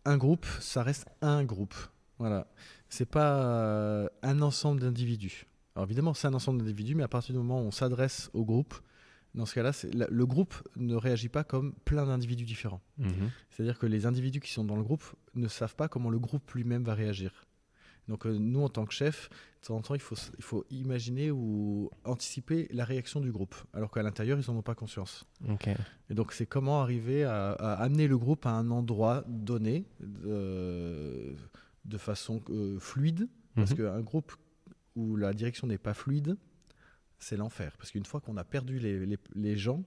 un groupe, ça reste un groupe. Voilà. C'est pas un ensemble d'individus. Alors évidemment, c'est un ensemble d'individus, mais à partir du moment où on s'adresse au groupe, dans ce cas-là, le groupe ne réagit pas comme plein d'individus différents. C'est-à-dire que les individus qui sont dans le groupe ne savent pas comment le groupe lui-même va réagir. Donc nous, en tant que chef, de temps en temps, il faut imaginer ou anticiper la réaction du groupe, alors qu'à l'intérieur, ils n'en ont pas conscience. Okay. Et donc c'est comment arriver à amener le groupe à un endroit donné de façon fluide, parce qu'un groupe où la direction n'est pas fluide, c'est l'enfer. Parce qu'une fois qu'on a perdu les gens,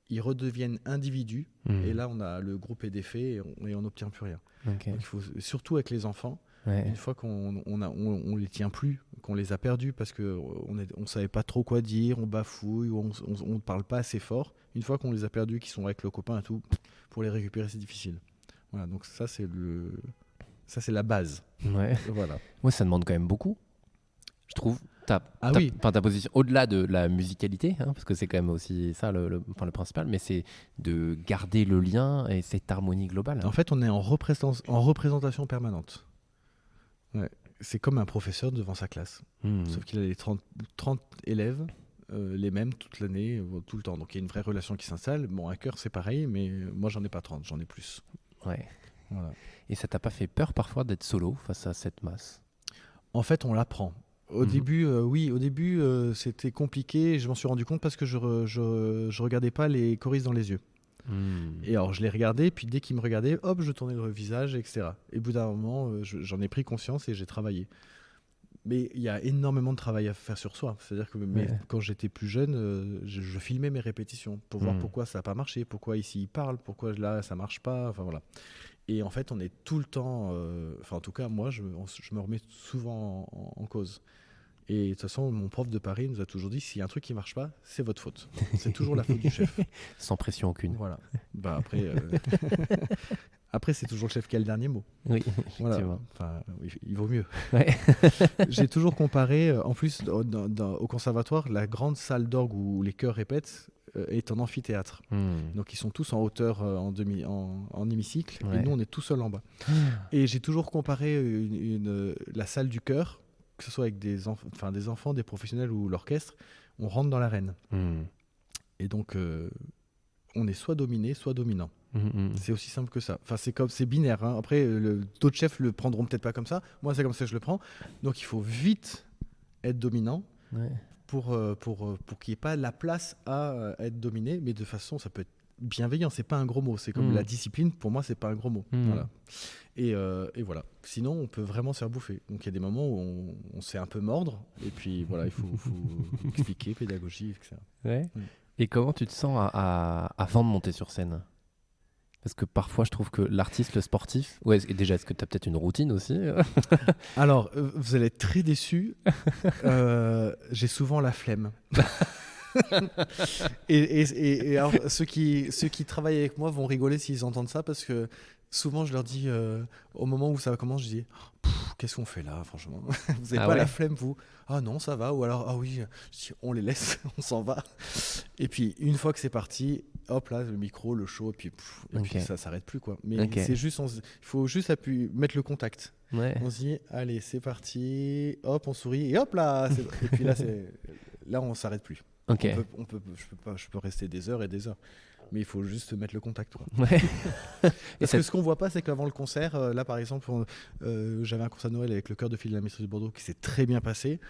ils redeviennent individus, et là le groupe est défait et on n'obtient plus rien. Okay. Donc il faut, surtout avec les enfants, une fois qu'on les tient plus, qu'on les a perdus parce qu'on savait pas trop quoi dire, on bafouille ou on ne parle pas assez fort, une fois qu'on les a perdus, qu'ils sont avec le copain et tout, pour les récupérer c'est difficile. Voilà, donc ça c'est la base. Ouais. Voilà. Moi, ça demande quand même beaucoup, je trouve. Ta position, au-delà de la musicalité, parce que c'est quand même aussi ça le principal, mais c'est de garder le lien et cette harmonie globale. En fait, on est en représentation permanente. Ouais. C'est comme un professeur devant sa classe. Sauf qu'il a les 30 élèves, les mêmes toute l'année, tout le temps. Donc il y a une vraie relation qui s'installe. Bon, un chœur, c'est pareil, mais moi, j'en ai pas 30, j'en ai plus. Ouais. Voilà. Et ça t'a pas fait peur parfois d'être solo face à cette masse? En fait, on l'apprend. Au début, c'était compliqué. Je m'en suis rendu compte parce que je regardais pas les choristes dans les yeux. Et alors, je les regardais, puis dès qu'ils me regardaient, hop, je tournais le visage, etc. Et au bout d'un moment, j'en ai pris conscience et j'ai travaillé. Mais il y a énormément de travail à faire sur soi. C'est-à-dire que quand j'étais plus jeune, je filmais mes répétitions pour voir pourquoi ça n'a pas marché, pourquoi ici ils parlent, pourquoi là ça marche pas. Enfin voilà. Et en fait, on est tout le temps. En tout cas, moi, je me remets souvent en cause. Et de toute façon, mon prof de Paris nous a toujours dit, s'il y a un truc qui marche pas, c'est votre faute. C'est toujours la faute du chef. Sans pression aucune. Voilà. Bah après, Après, c'est toujours le chef qui a le dernier mot. Oui, Voilà. effectivement. Enfin, oui, il vaut mieux. Ouais. J'ai toujours comparé, en plus, au conservatoire, la grande salle d'orgue où les chœurs répètent est en amphithéâtre. Donc, ils sont tous en hauteur en hémicycle, Ouais. et nous, on est tout seuls en bas. Et j'ai toujours comparé la salle du chœur, que ce soit avec des enfants, des professionnels ou l'orchestre, on rentre dans l'arène. Et donc, on est soit dominé, soit dominant. C'est aussi simple que ça. Enfin, c'est binaire. Hein. Après, d'autres chefs le prendront peut-être pas comme ça. Moi, c'est comme ça que je le prends. Donc, il faut vite être dominant Ouais. pour qu'il n'y ait pas la place à être dominé. Mais de façon, ça peut être bienveillant. C'est pas un gros mot. C'est comme la discipline. Pour moi, c'est pas un gros mot. Voilà. Et voilà. Sinon, on peut vraiment se faire bouffer. Donc, il y a des moments où on se fait un peu mordre. Et puis, voilà, il faut expliquer, pédagogie, etc. Ouais. Et comment tu te sens avant de monter sur scène ? Parce que parfois, je trouve que l'artiste, le sportif... Ouais, et déjà, est-ce que tu as peut-être une routine aussi ? Alors, vous allez être très déçus. J'ai souvent la flemme. et alors, ceux qui travaillent avec moi vont rigoler s'ils entendent ça, parce que souvent, je leur dis, au moment où ça commence, je dis... Qu'est-ce qu'on fait là, franchement ? Vous n'avez pas la flemme, vous ? Ah non, ça va. Ou alors, ah oui, je dis, on les laisse, on s'en va. Et puis, une fois que c'est parti, hop là, le micro, le show, et puis ça s'arrête plus, quoi. Mais c'est juste, il faut juste mettre le contact. Ouais. On se dit, allez, c'est parti, hop, on sourit, et hop là, et puis là, on s'arrête plus. Okay. Je peux rester des heures et des heures. Mais il faut juste mettre le contact, quoi. Ouais. Parce que ce qu'on voit pas, c'est qu'avant le concert, là par exemple, j'avais un concert de Noël avec le chœur de filles de la Maîtrise de Bordeaux qui s'est très bien passé.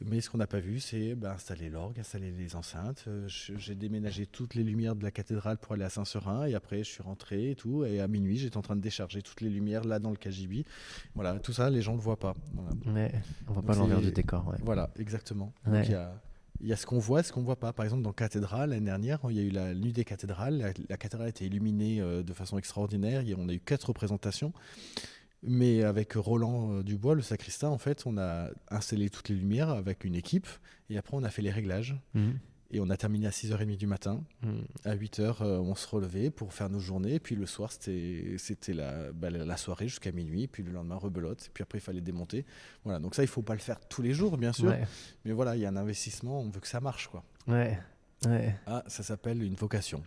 Mais ce qu'on n'a pas vu, c'est installer l'orgue, installer les enceintes. J'ai déménagé toutes les lumières de la cathédrale pour aller à Saint-Seurin, et après je suis rentré et tout. Et à minuit, j'étais en train de décharger toutes les lumières là dans le KGB. Voilà, tout ça, les gens le voient pas. Voilà. Ouais, on voit pas l'envers du décor. Ouais. Voilà, exactement. Ouais. Donc il y a ce qu'on voit, ce qu'on voit pas. Par exemple, dans Cathédrale, l'année dernière, il y a eu la nuit des cathédrales. La cathédrale a été illuminée de façon extraordinaire. On a eu 4 représentations. Mais avec Roland Dubois, le sacristain, en fait, on a installé toutes les lumières avec une équipe. Et après, on a fait les réglages. Et on a terminé à 6h30 du matin. À 8h, on se relevait pour faire nos journées. Et puis le soir, c'était la soirée jusqu'à minuit. Puis le lendemain, rebelote. Et puis après, il fallait démonter. Voilà. Donc ça, il ne faut pas le faire tous les jours, bien sûr. Ouais. Mais voilà, il y a un investissement. On veut que ça marche, quoi. Ouais. Ah, ça s'appelle une vocation.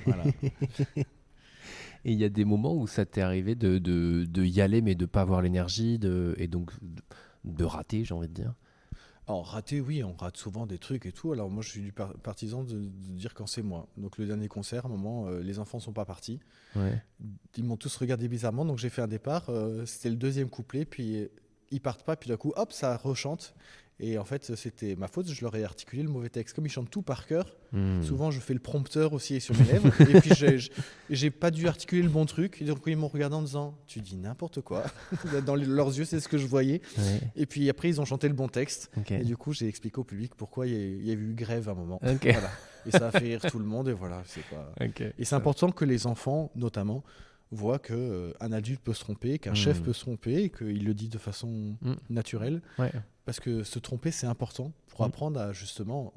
Voilà. Et il y a des moments où ça t'est arrivé de y aller, mais de ne pas avoir l'énergie, et donc de rater, j'ai envie de dire. Alors, rater, oui, on rate souvent des trucs et tout. Alors, moi, je suis du partisan de dire quand c'est moi. Donc, le dernier concert, à un moment, les enfants ne sont pas partis. Ouais. Ils m'ont tous regardé bizarrement. Donc, j'ai fait un départ. C'était le deuxième couplet. Puis, ils partent pas. Puis, d'un coup, hop, ça rechante. Et en fait, c'était ma faute. Je leur ai articulé le mauvais texte. Comme ils chantent tout par cœur, souvent, je fais le prompteur aussi sur mes lèvres. Et puis, j'ai pas dû articuler le bon truc. Et donc, ils m'ont regardé en disant, tu dis n'importe quoi. Dans leurs yeux, c'est ce que je voyais. Ouais. Et puis après, ils ont chanté le bon texte. Okay. Et du coup, j'ai expliqué au public pourquoi il y a eu grève à un moment. Okay. Voilà. Et ça a fait rire tout le monde. Et voilà, c'est pas. Okay. Et c'est important que les enfants, notamment, voient qu'un adulte peut se tromper, qu'un chef peut se tromper, et qu'il le dit de façon naturelle. Ouais. Parce que se tromper, c'est important pour apprendre à justement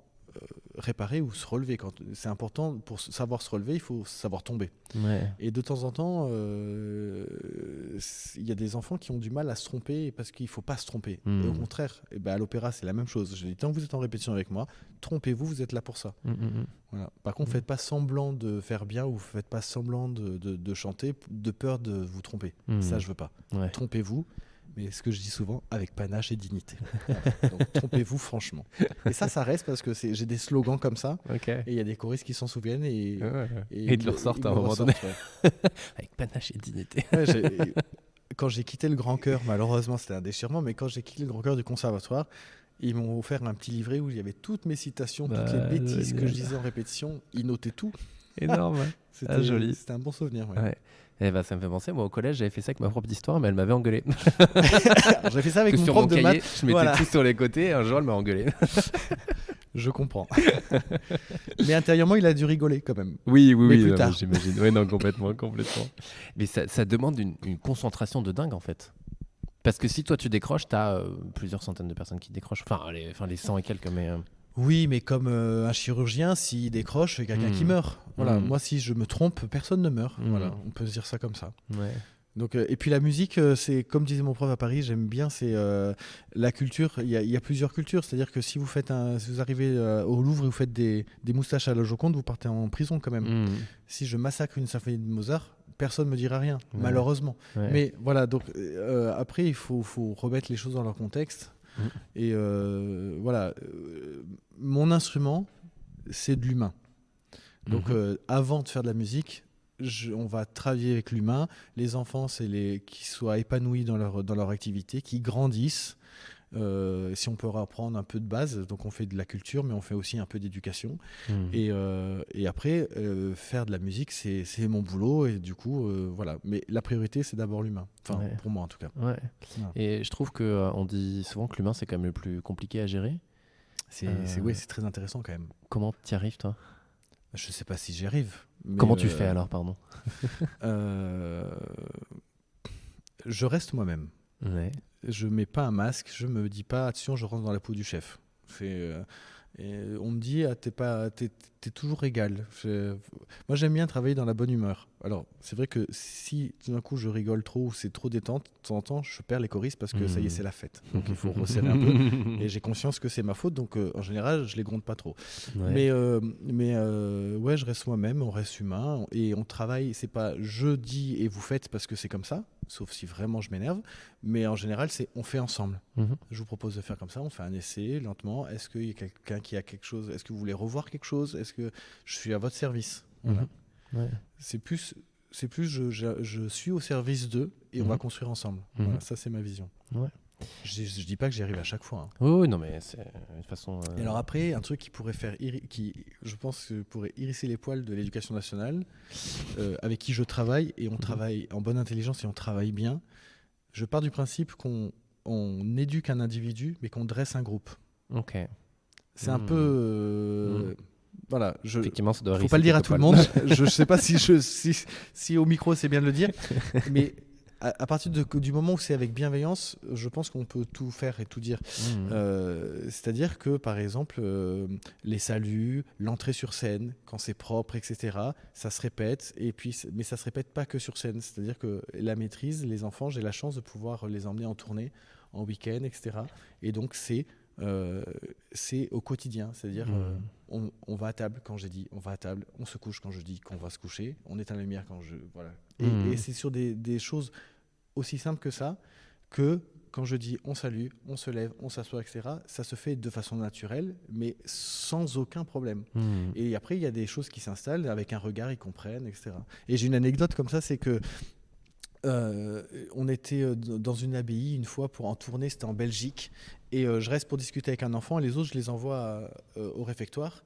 réparer ou se relever. C'est important, pour savoir se relever, il faut savoir tomber. Ouais. Et de temps en temps, il y a des enfants qui ont du mal à se tromper parce qu'il ne faut pas se tromper. Et au contraire, à l'opéra, c'est la même chose. Je dis, tant que vous êtes en répétition avec moi, trompez-vous, vous êtes là pour ça. Voilà. Par contre, faites pas semblant de faire bien ou faites pas semblant de chanter de peur de vous tromper. Ça, je veux pas. Ouais. Trompez-vous. Mais ce que je dis souvent, avec panache et dignité. Voilà. Donc, trompez-vous franchement. Et ça reste parce que j'ai des slogans comme ça. Okay. Et il y a des choristes qui s'en souviennent. Et ils le ressortent à un moment donné. Ouais. Avec panache et dignité. Ouais, quand j'ai quitté le Grand Chœur, malheureusement, c'était un déchirement, mais quand j'ai quitté le Grand Chœur du Conservatoire, ils m'ont offert un petit livret où il y avait toutes mes citations, toutes les bêtises que je disais en répétition. Ils notaient tout. Énorme. C'était joli. C'était un bon souvenir. Ouais. Eh ben, ça me fait penser, moi au collège j'avais fait ça avec ma prof d'histoire, mais elle m'avait engueulé. J'ai fait ça avec mon prof de maths. Je mettais tout sur les côtés et un jour elle m'a engueulé. Je comprends. Mais intérieurement, il a dû rigoler quand même. Oui, plus tard. J'imagine. Oui, non, complètement. Mais ça demande une concentration de dingue en fait. Parce que si toi tu décroches, t'as plusieurs centaines de personnes qui décrochent. Enfin, les 100 et quelques, mais... Oui, mais comme un chirurgien, s'il décroche, c'est quelqu'un qui meurt. Voilà. Moi, si je me trompe, personne ne meurt. Voilà. On peut se dire ça comme ça. Ouais. Donc, et puis la musique, c'est comme disait mon prof à Paris, j'aime bien, c'est la culture. Il y a plusieurs cultures. C'est-à-dire que si vous arrivez au Louvre et vous faites des moustaches à la Joconde, vous partez en prison quand même. Si je massacre une symphonie de Mozart, personne ne me dira rien, malheureusement. Ouais. Mais voilà, donc après, il faut remettre les choses dans leur contexte. Et voilà, mon instrument, c'est de l'humain. Donc avant de faire de la musique, on va travailler avec l'humain. Les enfants, c'est qui soient épanouis dans leur activité, qui grandissent. Si on peut reprendre un peu de base, donc on fait de la culture, mais on fait aussi un peu d'éducation. Et après, faire de la musique, c'est mon boulot. Et du coup, voilà. Mais la priorité, c'est d'abord l'humain. Enfin, pour moi en tout cas. Ouais. Voilà. Et je trouve qu'on dit souvent que l'humain, c'est quand même le plus compliqué à gérer. Oui, c'est très intéressant quand même. Comment t'y arrives, toi ? Je sais pas si j'y arrive. Comment tu fais alors, pardon ? Je reste moi-même. Ouais. Je mets pas un masque, je me dis pas attention, je rentre dans la peau du chef. Et on me dit t'es toujours égal. Moi j'aime bien travailler dans la bonne humeur. Alors c'est vrai que si tout d'un coup je rigole trop ou c'est trop détente, de temps en temps je perds les choristes parce que ça y est c'est la fête. Donc il faut resserrer un peu. Et j'ai conscience que c'est ma faute, donc en général je les gronde pas trop. Ouais. Mais ouais, je reste moi-même, on reste humain et on travaille. C'est pas je dis et vous faites parce que c'est comme ça. Sauf si vraiment je m'énerve, mais en général c'est on fait ensemble. Je vous propose de faire comme ça, on fait un essai lentement. Est-ce qu'il y a quelqu'un qui a quelque chose ? Est-ce que vous voulez revoir quelque chose ? Est-ce que je suis à votre service ? Voilà. Ouais. C'est plus je suis au service d'eux et on va construire ensemble. Voilà, ça c'est ma vision. Ouais. Je dis pas que j'y arrive à chaque fois. Hein. Oui, non, mais c'est une façon. Et alors après, un truc qui pourrait je pense que pourrait hérisser les poils de l'éducation nationale, avec qui je travaille et on travaille en bonne intelligence et on travaille bien. Je pars du principe qu'on éduque un individu, mais qu'on dresse un groupe. Ok. C'est un peu. Voilà. Effectivement, ça doit faut pas le dire à tout le monde. Je sais pas si au micro c'est bien de le dire, mais. À partir du moment où c'est avec bienveillance, je pense qu'on peut tout faire et tout dire. C'est-à-dire que, par exemple, les saluts, l'entrée sur scène, quand c'est propre, etc., ça se répète. Mais ça ne se répète pas que sur scène. C'est-à-dire que la maîtrise, les enfants, j'ai la chance de pouvoir les emmener en tournée, en week-end, etc. Et donc, c'est au quotidien. C'est-à-dire, on va à table quand j'ai dit on va à table, on se couche quand je dis qu'on va se coucher, on éteint la lumière quand je... Voilà. Et c'est sur des choses aussi simples que ça, que quand je dis on salue, on se lève, on s'assoit, etc., ça se fait de façon naturelle, mais sans aucun problème. Et après, il y a des choses qui s'installent, avec un regard, ils comprennent, etc. Et j'ai une anecdote comme ça, c'est que on était dans une abbaye une fois en tournée, c'était en Belgique, et je reste pour discuter avec un enfant, et les autres, je les envoie au réfectoire.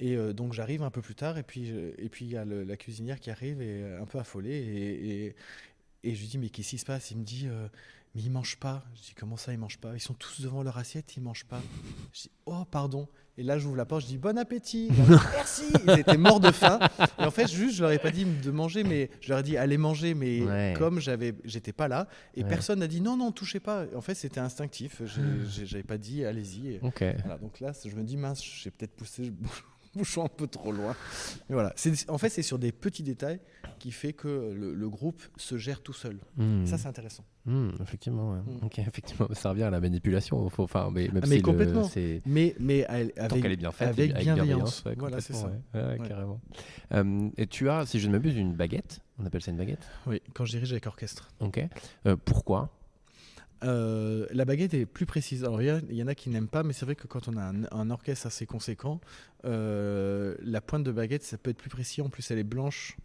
Et donc j'arrive un peu plus tard, et puis il y a la cuisinière qui arrive, et un peu affolée, et je lui dis mais qu'est-ce qui se passe ? Il me dit mais ils mangent pas. Je dis comment ça ils mangent pas ? Ils sont tous devant leur assiette, ils mangent pas. Je dis oh pardon. Et là j'ouvre la porte, je dis bon appétit. Merci. Ils étaient morts de faim. Et en fait juste je leur ai pas dit de manger, mais je leur ai dit allez manger, mais comme j'étais pas là, et personne n'a dit non touchez pas. En fait c'était instinctif. J'avais pas dit allez-y. Okay. Voilà, donc là je me dis mince, j'ai peut-être poussé bouchon un peu trop loin. Mais voilà. En fait, c'est sur des petits détails qui fait que le groupe se gère tout seul. Ça, c'est intéressant. Effectivement, ouais. Okay, effectivement, ça revient à la manipulation. Mais complètement. Mais tant qu'elle est bien faite, avec bienveillance. Ouais, voilà, c'est ça. Ouais. Carrément. Et tu as, si je ne m'abuse, une baguette. On appelle ça une baguette ? Oui, quand je dirige avec orchestre. Ok. Pourquoi ? La baguette est plus précise. Alors il y en a qui n'aiment pas, mais c'est vrai que quand on a un orchestre assez conséquent, la pointe de baguette, ça peut être plus précis. En plus, elle est blanche.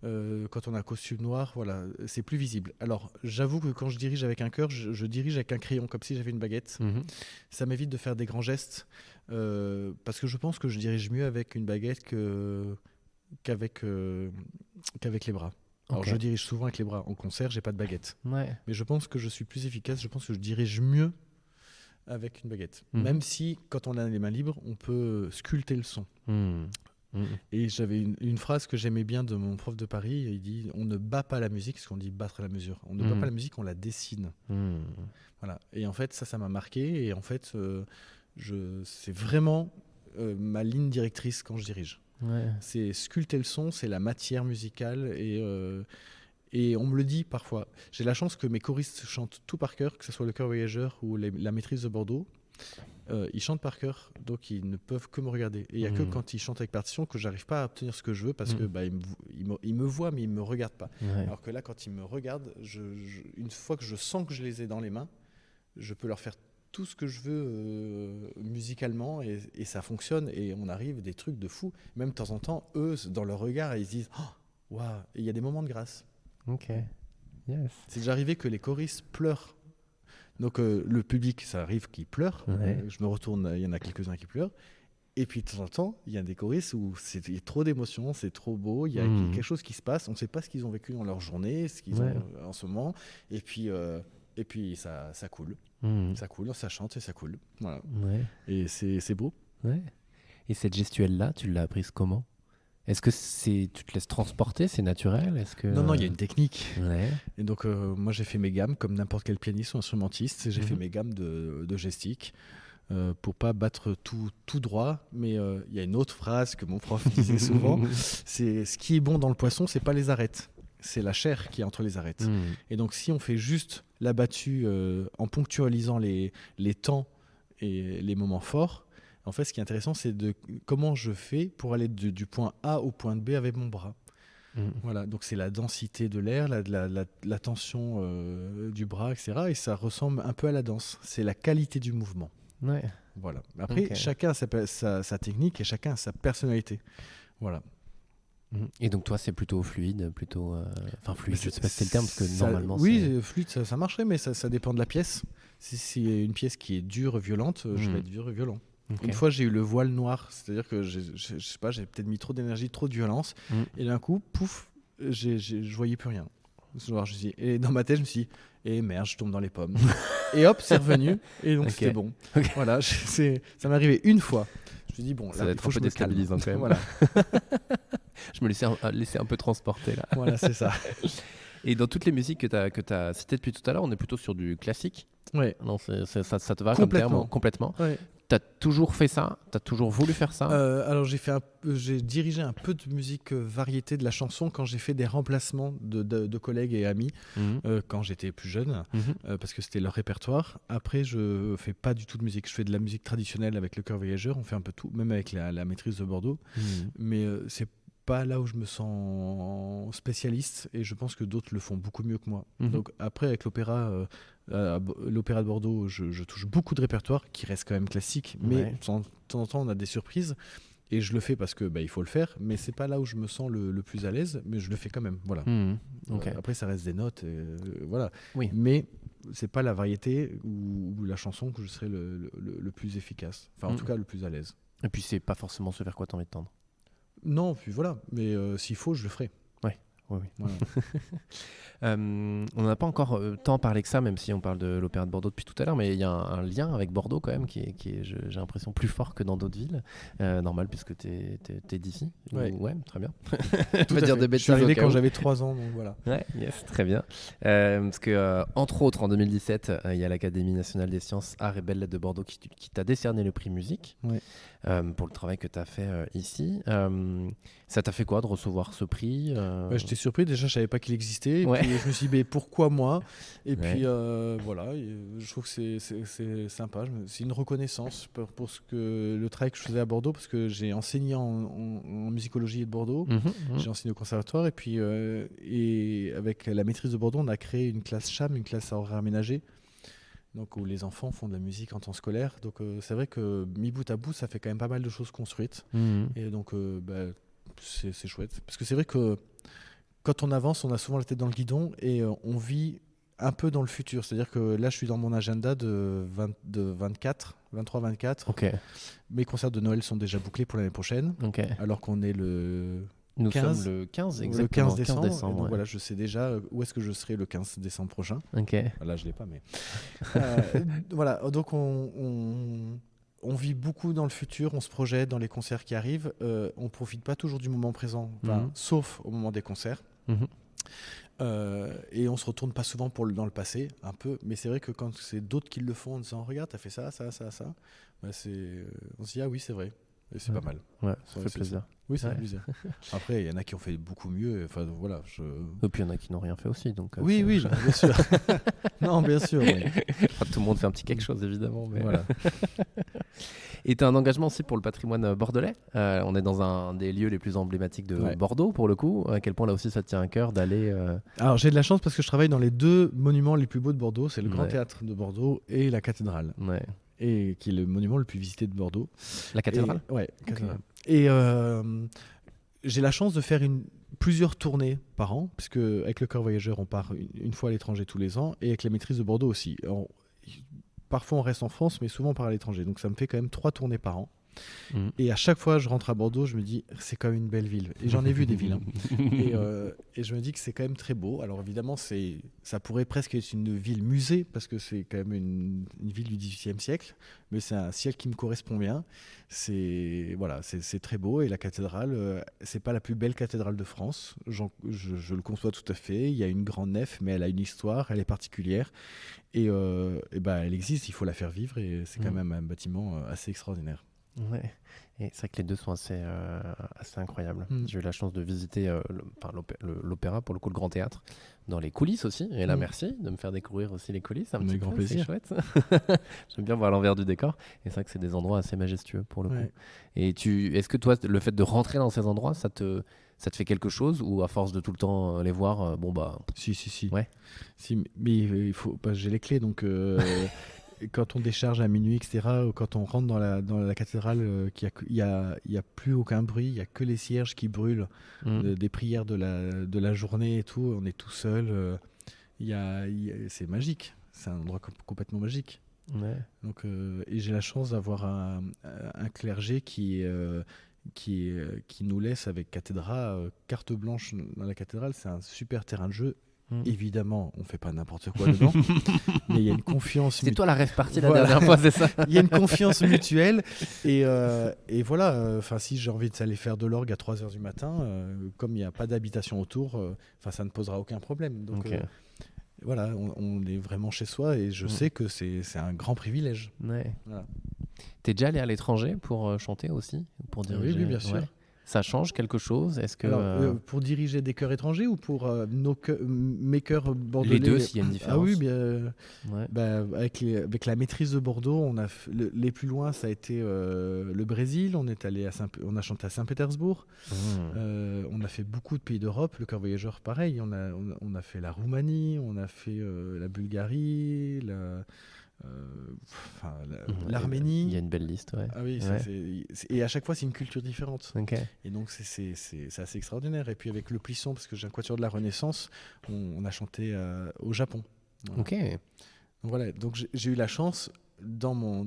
Quand on a un costume noir, voilà, c'est plus visible. Alors j'avoue que quand je dirige avec un chœur, je dirige avec un crayon, comme si j'avais une baguette. Ça m'évite de faire des grands gestes, parce que je pense que je dirige mieux avec une baguette qu'avec les bras. Alors je dirige souvent avec les bras. En concert, j'ai pas de baguette. Mais je pense que je suis plus efficace. Je pense que je dirige mieux avec une baguette. Même si, quand on a les mains libres, on peut sculpter le son. Et j'avais une phrase que j'aimais bien de mon prof de Paris. Il dit on ne bat pas la musique, parce qu'on dit battre la mesure. On ne bat pas la musique, on la dessine. Voilà. Et en fait, ça m'a marqué. Et en fait, c'est vraiment ma ligne directrice quand je dirige. Ouais. C'est sculpter le son, c'est la matière musicale et on me le dit parfois. J'ai la chance que mes choristes chantent tout par cœur, que ce soit le chœur voyageur ou la maîtrise de Bordeaux. Ils chantent par cœur, donc ils ne peuvent que me regarder. Et il n'y a que quand ils chantent avec partition que j'arrive pas à obtenir ce que je veux parce que ils me voient mais ils me regardent pas. Ouais. Alors que là, quand ils me regardent, une fois que je sens que je les ai dans les mains, je peux leur faire tout ce que je veux musicalement et ça fonctionne et on arrive à des trucs de fou. Même de temps en temps, eux, dans leur regard, ils se disent « Waouh !» Et il y a des moments de grâce. Ok. Yes. C'est déjà arrivé que les choristes pleurent. Donc le public, ça arrive qu'il pleure. Ouais. Je me retourne, il y en a quelques-uns qui pleurent. Et puis de temps en temps, il y a des choristes où il y a trop d'émotions, c'est trop beau, il y a quelque chose qui se passe, on ne sait pas ce qu'ils ont vécu dans leur journée, ce qu'ils ont en ce moment. Et puis ça coule. Ça coule, ça chante et ça coule. Voilà. Ouais. Et c'est beau. Ouais. Et cette gestuelle-là, tu l'as apprise comment ? Est-ce que tu te laisses transporter, c'est naturel ? Est-ce que... Non, il y a une technique. Ouais. Et donc, moi, j'ai fait mes gammes comme n'importe quel pianiste ou instrumentiste. J'ai fait mes gammes de gestique pour pas battre tout droit. Mais il y a une autre phrase que mon prof disait souvent. C'est ce qui est bon dans le poisson, c'est pas les arêtes. C'est la chair qui est entre les arêtes. Et donc, si on fait juste la battue en ponctualisant les temps et les moments forts, en fait, ce qui est intéressant, c'est de comment je fais pour aller du point A au point B avec mon bras. Voilà, donc c'est la densité de l'air, la tension du bras, etc. Et ça ressemble un peu à la danse. C'est la qualité du mouvement. Ouais. Voilà. Après, chacun a sa technique et chacun a sa personnalité. Voilà. Et donc toi, c'est plutôt fluide, plutôt... Enfin, fluide, je ne sais pas si c'est le terme, parce que ça, normalement... Oui, fluide, ça marcherait, mais ça dépend de la pièce. Si c'est une pièce qui est dure et violente, je vais être dur et violent. Okay. Une fois, j'ai eu le voile noir, c'est-à-dire que je sais pas, j'ai peut-être mis trop d'énergie, trop de violence, et d'un coup, pouf, je voyais plus rien. Et dans ma tête, je me suis dit, merde, je tombe dans les pommes. Et hop, c'est revenu, et donc c'était bon. Okay. Voilà, ça m'est arrivé une fois. Je me suis dit, bon, ça là, va être un peu déstabilisant quand même. Voilà. Je me laissais un peu transporter là. Voilà, c'est ça. Et dans toutes les musiques que tu as citées depuis tout à l'heure, on est plutôt sur du classique. Ouais. Non, ça te va comme terme complètement. Ouais. Tu as toujours fait ça ? Tu as toujours voulu faire ça ? Alors j'ai dirigé un peu de musique variété de la chanson quand j'ai fait des remplacements de collègues et amis quand j'étais plus jeune, parce que c'était leur répertoire. Après, je fais pas du tout de musique. Je fais de la musique traditionnelle avec le chœur voyageur. On fait un peu tout, même avec la maîtrise de Bordeaux. Mais c'est pas là où je me sens spécialiste et je pense que d'autres le font beaucoup mieux que moi. Donc après, avec l'opéra de Bordeaux, je touche beaucoup de répertoire qui reste quand même classique, mais de temps en temps on a des surprises et je le fais parce que il faut le faire, mais c'est pas là où je me sens le plus à l'aise, mais je le fais quand même. Voilà. Okay. Après ça reste des notes, voilà. Oui. Mais c'est pas la variété ou la chanson que je serais le plus efficace. Enfin en tout cas le plus à l'aise. Et puis c'est pas forcément ce vers quoi t'as envie de tendre. Non, puis voilà, mais s'il faut, je le ferai. Oui. Voilà. On n'a pas encore tant parlé que ça, même si on parle de l'Opéra de Bordeaux depuis tout à l'heure, mais il y a un lien avec Bordeaux quand même qui est j'ai l'impression, plus fort que dans d'autres villes. Normal, puisque tu es d'ici. Ouais. Ouais, très bien. On va dire des bêtises. Je suis arrivé quand j'avais 3 ans, donc voilà. Ouais, yes, très bien. Parce que, entre autres, en 2017, il y a l'Académie nationale des sciences, arts et belles-lettres de Bordeaux qui t'a décerné le prix musique pour le travail que tu as fait ici. Ça t'a fait quoi de recevoir ce prix J'étais surpris, déjà je savais pas qu'il existait, et puis je me suis dit pourquoi moi, et puis voilà, je trouve que c'est sympa, c'est une reconnaissance pour le travail que je faisais à Bordeaux, parce que j'ai enseigné en musicologie de Bordeaux, j'ai enseigné au conservatoire, et puis et avec la maîtrise de Bordeaux, on a créé une classe CHAM, une classe à horaire aménagé, donc où les enfants font de la musique en temps scolaire, donc c'est vrai que mi bout à bout, ça fait quand même pas mal de choses construites, et donc c'est chouette, parce que c'est vrai que quand on avance, on a souvent la tête dans le guidon et on vit un peu dans le futur. C'est-à-dire que là, je suis dans mon agenda de 23-24. Okay. Mes concerts de Noël sont déjà bouclés pour l'année prochaine, alors qu'on est Nous 15, sommes le 15, exactement. Le 15 décembre. 15 décembre donc voilà, je sais déjà où est-ce que je serai le 15 décembre prochain. Okay. Là, je ne l'ai pas, mais... voilà, donc on vit beaucoup dans le futur, on se projette dans les concerts qui arrivent, on ne profite pas toujours du moment présent, sauf au moment des concerts. Et on se retourne pas souvent dans le passé, un peu, mais c'est vrai que quand c'est d'autres qui le font en disant regarde, t'as fait ça, on se dit ah oui, c'est vrai. Et c'est pas mal. Ouais, ça Ouais, fait c'est plaisir. Oui, ça Ouais. fait plaisir. Après, il y en a qui ont fait beaucoup mieux. Enfin, voilà. Et puis il y en a qui n'ont rien fait aussi. Donc, Oui, oui, bien sûr. Non, bien sûr, oui. Enfin, tout le monde fait un petit quelque chose, évidemment. Mais... Voilà. Et tu as un engagement aussi pour le patrimoine bordelais. On est dans un des lieux les plus emblématiques de Ouais. Bordeaux, pour le coup. À quel point là aussi ça te tient à cœur d'aller... Alors, j'ai de la chance parce que je travaille dans les 2 monuments les plus beaux de Bordeaux. C'est le Grand Ouais. Théâtre de Bordeaux et la cathédrale. Ouais. Et qui est le monument le plus visité de Bordeaux. La cathédrale. Ouais, cathédrale. Et j'ai la chance de faire plusieurs tournées par an, puisque avec le Cœur Voyageur, on part une fois à l'étranger tous les ans, et avec la maîtrise de Bordeaux aussi. Alors, parfois, on reste en France, mais souvent on part à l'étranger. Donc, ça me fait quand même 3 tournées par an. Mhm. Et à chaque fois, je rentre à Bordeaux, je me dis, c'est quand même une belle ville. Et j'en ai vu des villes. Hein. Et je me dis que c'est quand même très beau. Alors évidemment, ça pourrait presque être une ville musée, parce que c'est quand même une ville du XVIIIe siècle. Mais c'est un siècle qui me correspond bien. Voilà, c'est très beau. Et la cathédrale, c'est pas la plus belle cathédrale de France. Je le conçois tout à fait. Il y a une grande nef, mais elle a une histoire, elle est particulière. Et elle existe, il faut la faire vivre. Et c'est quand même un bâtiment assez extraordinaire. Ouais. Et c'est vrai que les deux sont assez incroyables. J'ai eu la chance de visiter l'opéra, pour le coup le Grand Théâtre, dans les coulisses aussi. Et là, merci de me faire découvrir aussi les coulisses. Un petit Avec grand peu, plaisir. c'est chouette. J'aime bien voir l'envers du décor. Et c'est vrai que c'est des endroits assez majestueux pour le coup. Et est-ce que toi, le fait de rentrer dans ces endroits, ça te fait quelque chose, ou à force de tout le temps les voir, Si. Ouais. Si, mais il faut, j'ai les clés, donc quand on décharge à minuit, etc., ou quand on rentre dans la cathédrale, il y a plus aucun bruit, il y a que les cierges qui brûlent des prières de la journée et tout. On est tout seul. C'est magique. C'est un endroit complètement magique. Ouais. Donc, et j'ai la chance d'avoir un clergé qui nous laisse avec cathédra carte blanche dans la cathédrale. C'est un super terrain de jeu. Évidemment, on fait pas n'importe quoi dedans, mais il y a une confiance. C'est toi la rêve partie Voilà. la dernière fois, c'est ça? Il y a une confiance mutuelle, et voilà. Enfin, si j'ai envie d'aller faire de l'orgue à 3h du matin, comme il n'y a pas d'habitation autour, ça ne posera aucun problème. Donc voilà, on est vraiment chez soi, et je sais que c'est un grand privilège. Ouais. Voilà. T'es déjà allé à l'étranger pour chanter aussi, pour diriger? Oui, bien sûr. Ouais. Ça change quelque chose? Est-ce que Alors, pour diriger des chœurs étrangers ou pour mes chœurs bordelais? Les deux, s'il y a une différence. Ah oui, bien. Ouais. Avec la maîtrise de Bordeaux, les plus loin, ça a été le Brésil. On a chanté à Saint-Pétersbourg. On a fait beaucoup de pays d'Europe. Le Cœur Voyageur, pareil. On a fait la Roumanie, on a fait la Bulgarie, l'Arménie. Il y a une belle liste, ouais. Ah oui, et à chaque fois, c'est une culture différente. Okay. Et donc, c'est assez extraordinaire. Et puis, avec le Plisson, parce que j'ai un quatuor de la Renaissance, on a chanté au Japon. Voilà. Ok. Voilà. Donc, j'ai eu la chance, dans mon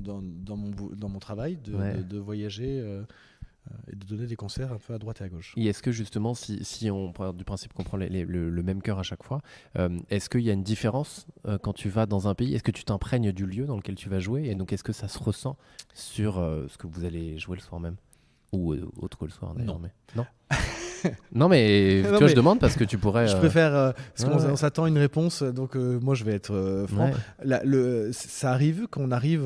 travail, de voyager et de donner des concerts un peu à droite et à gauche. Et est-ce que justement, si on part du principe qu'on prend le même chœur à chaque fois, est-ce qu'il y a une différence quand tu vas dans un pays? Est-ce que tu t'imprègnes du lieu dans lequel tu vas jouer? Et donc, est-ce que ça se ressent sur ce que vous allez jouer le soir même? Ou autre que le soir, d'ailleurs. Non. Non, mais tu vois, je demande parce que tu pourrais... Je préfère... parce qu'on s'attend à une réponse, donc moi, je vais être franc. Ça arrive qu'on arrive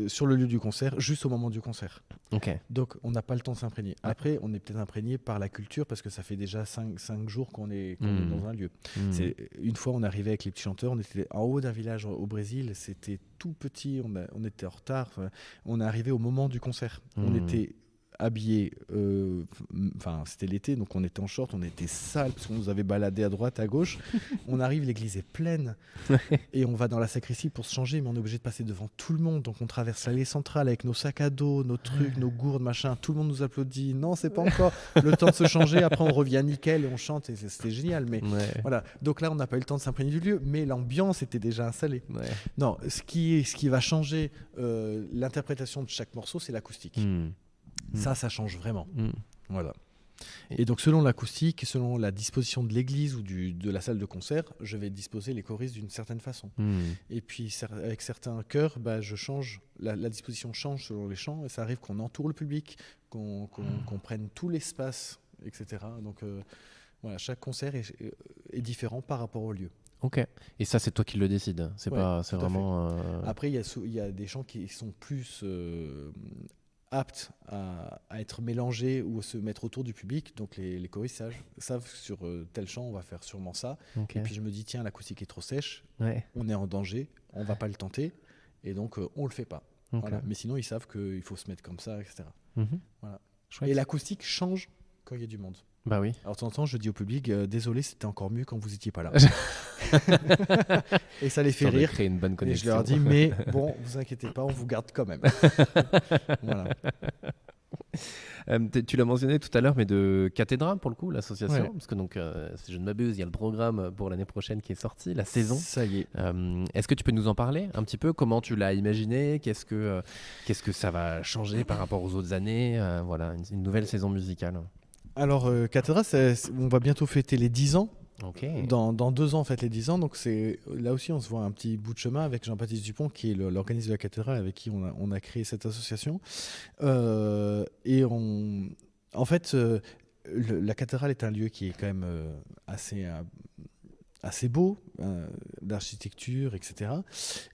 sur le lieu du concert, juste au moment du concert. Okay. Donc, on n'a pas le temps de s'imprégner. Après, on est peut-être imprégné par la culture, parce que ça fait déjà 5 jours qu'on est dans un lieu. Une fois, on arrivait avec les petits chanteurs, on était en haut d'un village au Brésil, c'était tout petit, on était en retard. On est arrivé au moment du concert. On était... habillés, c'était l'été, donc on était en short, on était sale parce qu'on nous avait baladé à droite, à gauche. On arrive, l'église est pleine et on va dans la sacristie pour se changer, mais on est obligé de passer devant tout le monde, donc on traverse l'allée centrale avec nos sacs à dos, nos trucs, nos gourdes, machin. Tout le monde nous applaudit. Non, c'est pas encore le temps de se changer. Après, on revient nickel et on chante, et c'était génial. Mais voilà. Donc là, on n'a pas eu le temps de s'imprégner du lieu, mais l'ambiance était déjà installée. Non, ce qui va changer l'interprétation de chaque morceau, c'est l'acoustique. Ça change vraiment. Voilà. Et donc, selon l'acoustique, selon la disposition de l'église ou de la salle de concert, je vais disposer les choristes d'une certaine façon. Et puis, avec certains chœurs, je change. La disposition change selon les chants, et ça arrive qu'on entoure le public, qu'on prenne tout l'espace, etc. Donc, voilà, chaque concert est différent par rapport au lieu. Ok. Et ça, c'est toi qui le décides. C'est vraiment. Après, il y a des chants qui sont plus aptes à être mélangés ou à se mettre autour du public. Donc les choristes savent sur tel chant, on va faire sûrement ça. Ok. Et puis je me dis, tiens, l'acoustique est trop sèche, Ouais. on est en danger, on va pas le tenter. Et donc on le fait pas. Ok. Voilà. Mais sinon, ils savent qu'il faut se mettre comme ça, etc. Mhm. Voilà. Chouette. Et l'acoustique change quand il y a du monde. Bah oui. Alors de temps en temps, je dis au public, désolé, c'était encore mieux quand vous étiez pas là. Et ça les fait Histoire de rire. créer une bonne Et connexion. je leur dis, mais bon, vous inquiétez pas, on vous garde quand même. Voilà. Tu l'as mentionné tout à l'heure, mais de Cathédra pour le coup, l'association, Ouais. parce que donc, si je ne m'abuse, il y a le programme pour l'année prochaine qui est sorti, la saison. Ça y est. Est-ce que tu peux nous en parler un petit peu? Comment tu l'as imaginé? Qu'est-ce que ça va changer par rapport aux autres années? Voilà, une nouvelle saison musicale. Alors, Cathédra, on va bientôt fêter les 10 ans. Ok. Dans 2 ans, en fait, les 10 ans. Donc, là aussi, on se voit un petit bout de chemin avec Jean-Baptiste Dupont, qui est l'organisme de la cathédrale avec qui on a créé cette association. En fait, la cathédrale est un lieu qui est quand même assez beau, d'architecture, etc.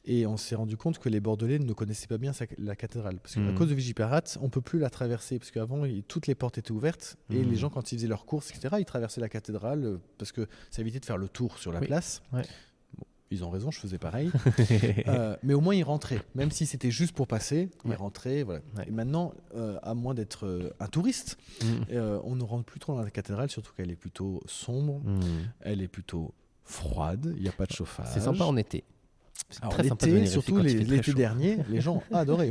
Et on s'est rendu compte que les Bordelais ne connaissaient pas bien la cathédrale. Parce qu'à cause de Vigipirate, on ne peut plus la traverser. Parce qu'avant, toutes les portes étaient ouvertes. Et les gens, quand ils faisaient leurs courses, etc., ils traversaient la cathédrale parce que ça évitait de faire le tour sur la place. Ouais. Bon, ils ont raison, je faisais pareil. Mais au moins, ils rentraient. Même si c'était juste pour passer, ils rentraient. Voilà. Ouais. Et maintenant, à moins d'être un touriste, on ne rentre plus trop dans la cathédrale, surtout qu'elle est plutôt sombre. Elle est plutôt froide, il n'y a pas de chauffage. C'est sympa en été. C'est Alors, très sympa de venir l'été, ici surtout quand il fait très l'été chaud. dernier, les gens ont adoré.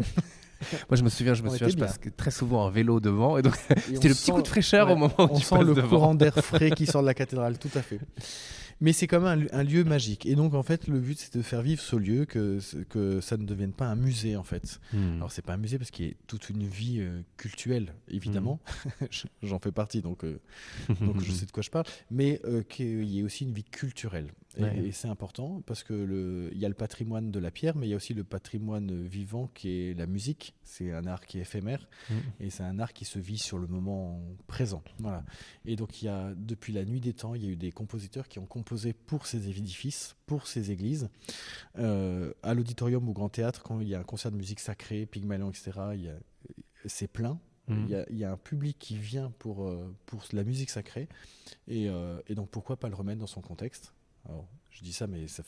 Moi, je me souviens, je était bien. passe très souvent un vélo devant, et donc Et c'était on le petit coup de fraîcheur au moment où on tu sent passes le devant. courant d'air frais qui sort de la cathédrale, tout à fait. Mais c'est quand même un lieu magique. Et donc, en fait, le but, c'est de faire vivre ce lieu, que ça ne devienne pas un musée, en fait. Alors, c'est pas un musée parce qu'il y a toute une vie culturelle, évidemment. J'en fais partie, donc je sais de quoi je parle. Mais qu'il y ait aussi une vie culturelle. Et c'est important parce que il y a le patrimoine de la pierre, mais il y a aussi le patrimoine vivant qui est la musique. C'est un art qui est éphémère et c'est un art qui se vit sur le moment présent. Voilà. Et donc, depuis la nuit des temps, il y a eu des compositeurs qui ont composé pour ces édifices, pour ces églises. À l'auditorium, au Grand Théâtre, quand il y a un concert de musique sacrée, Pygmalion, etc., c'est plein. Il y a un public qui vient pour la musique sacrée. Et donc, pourquoi pas le remettre dans son contexte? Alors, je dis ça, mais ça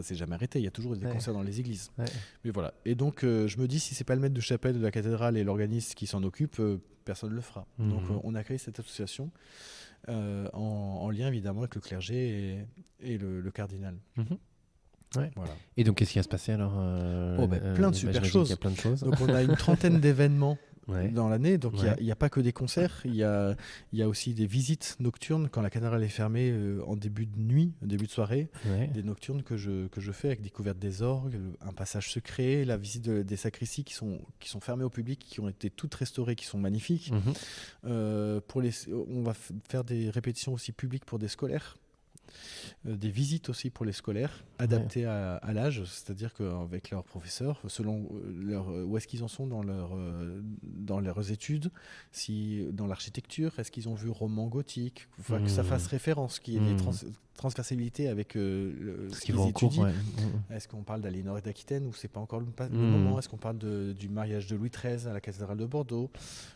s'est jamais arrêté. Il y a toujours des concerts dans les églises. Ouais. Mais voilà. Et donc, je me dis, si c'est pas le maître de chapelle de la cathédrale et l'organiste qui s'en occupe, personne ne le fera. Donc, on a créé cette association en lien évidemment avec le clergé et le cardinal. Ouais. Voilà. Et donc, qu'est-ce qui va se passer alors plein de super choses. Il y a plein de choses. Donc, on a une trentaine d'événements. Dans l'année, donc il n'y a pas que des concerts, il y a aussi des visites nocturnes quand la cathédrale est fermée en début de nuit, début de soirée, des nocturnes que je fais avec découverte des orgues, un passage secret, la visite des sacristies qui sont fermées au public, qui ont été toutes restaurées, qui sont magnifiques. On va faire des répétitions aussi publiques pour des scolaires. Des visites aussi pour les scolaires adaptées à l'âge, c'est-à-dire qu'avec leurs professeurs, selon où est-ce qu'ils en sont dans leurs études, si dans l'architecture, est-ce qu'ils ont vu roman gothique, que ça fasse référence, qu'il y ait des transversabilités avec ce qu'ils étudient. Est-ce qu'on parle d'Aliénor et d'Aquitaine ou c'est pas encore le moment? Est-ce qu'on parle du mariage de Louis XIII à la cathédrale de Bordeaux,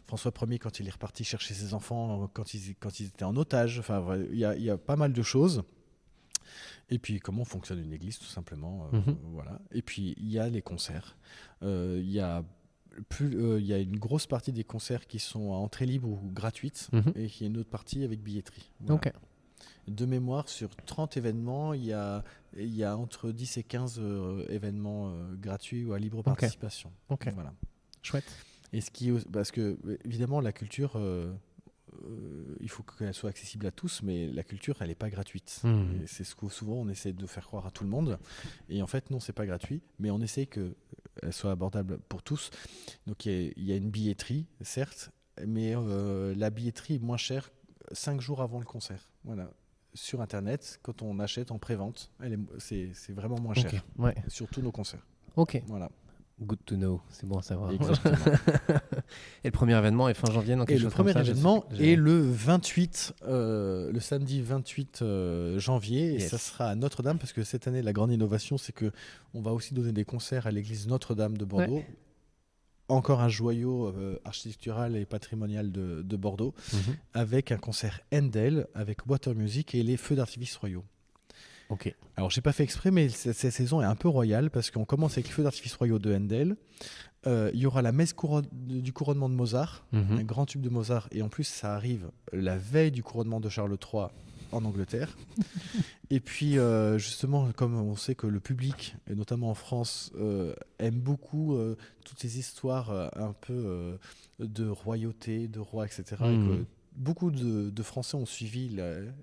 François Ier quand il est reparti chercher ses enfants quand ils étaient en otage? Enfin, il y a pas mal de choses. Et puis comment fonctionne une église tout simplement, voilà. Et puis il y a les concerts. Il y a une grosse partie des concerts qui sont à entrée libre ou gratuite et il y a une autre partie avec billetterie. Voilà. Okay. De mémoire, sur 30 événements, il y a entre 10 et 15 événements gratuits ou à libre participation. Okay. Voilà. Chouette. Et parce que évidemment la culture il faut qu'elle soit accessible à tous, mais la culture, elle n'est pas gratuite. Et c'est ce que souvent on essaie de faire croire à tout le monde. Et en fait, non, c'est pas gratuit, mais on essaie qu'elle soit abordable pour tous. Donc il y a une billetterie, certes, mais la billetterie est moins chère 5 jours avant le concert. Voilà. Sur Internet, quand on achète en pré-vente, c'est vraiment moins cher. Sur tous nos concerts. Ok. Voilà. Good to know, c'est bon à savoir. Exactement. Et le premier événement est fin janvier, donc le premier événement est le samedi 28 janvier, et ça sera à Notre-Dame, parce que cette année, la grande innovation, c'est qu'on va aussi donner des concerts à l'église Notre-Dame de Bordeaux. encore un joyau architectural et patrimonial de Bordeaux, avec un concert Handel, avec Water Music et les feux d'artifice royaux. Ok. Alors, j'ai pas fait exprès, mais cette saison est un peu royale parce qu'on commence avec les feux d'artifice royaux de Handel. Il y aura la messe du couronnement de Mozart, un grand tube de Mozart, et en plus, ça arrive la veille du couronnement de Charles III en Angleterre. Et puis, justement, comme on sait que le public, et notamment en France, aime beaucoup toutes ces histoires un peu de royauté, de roi, etc. Et que beaucoup de Français ont suivi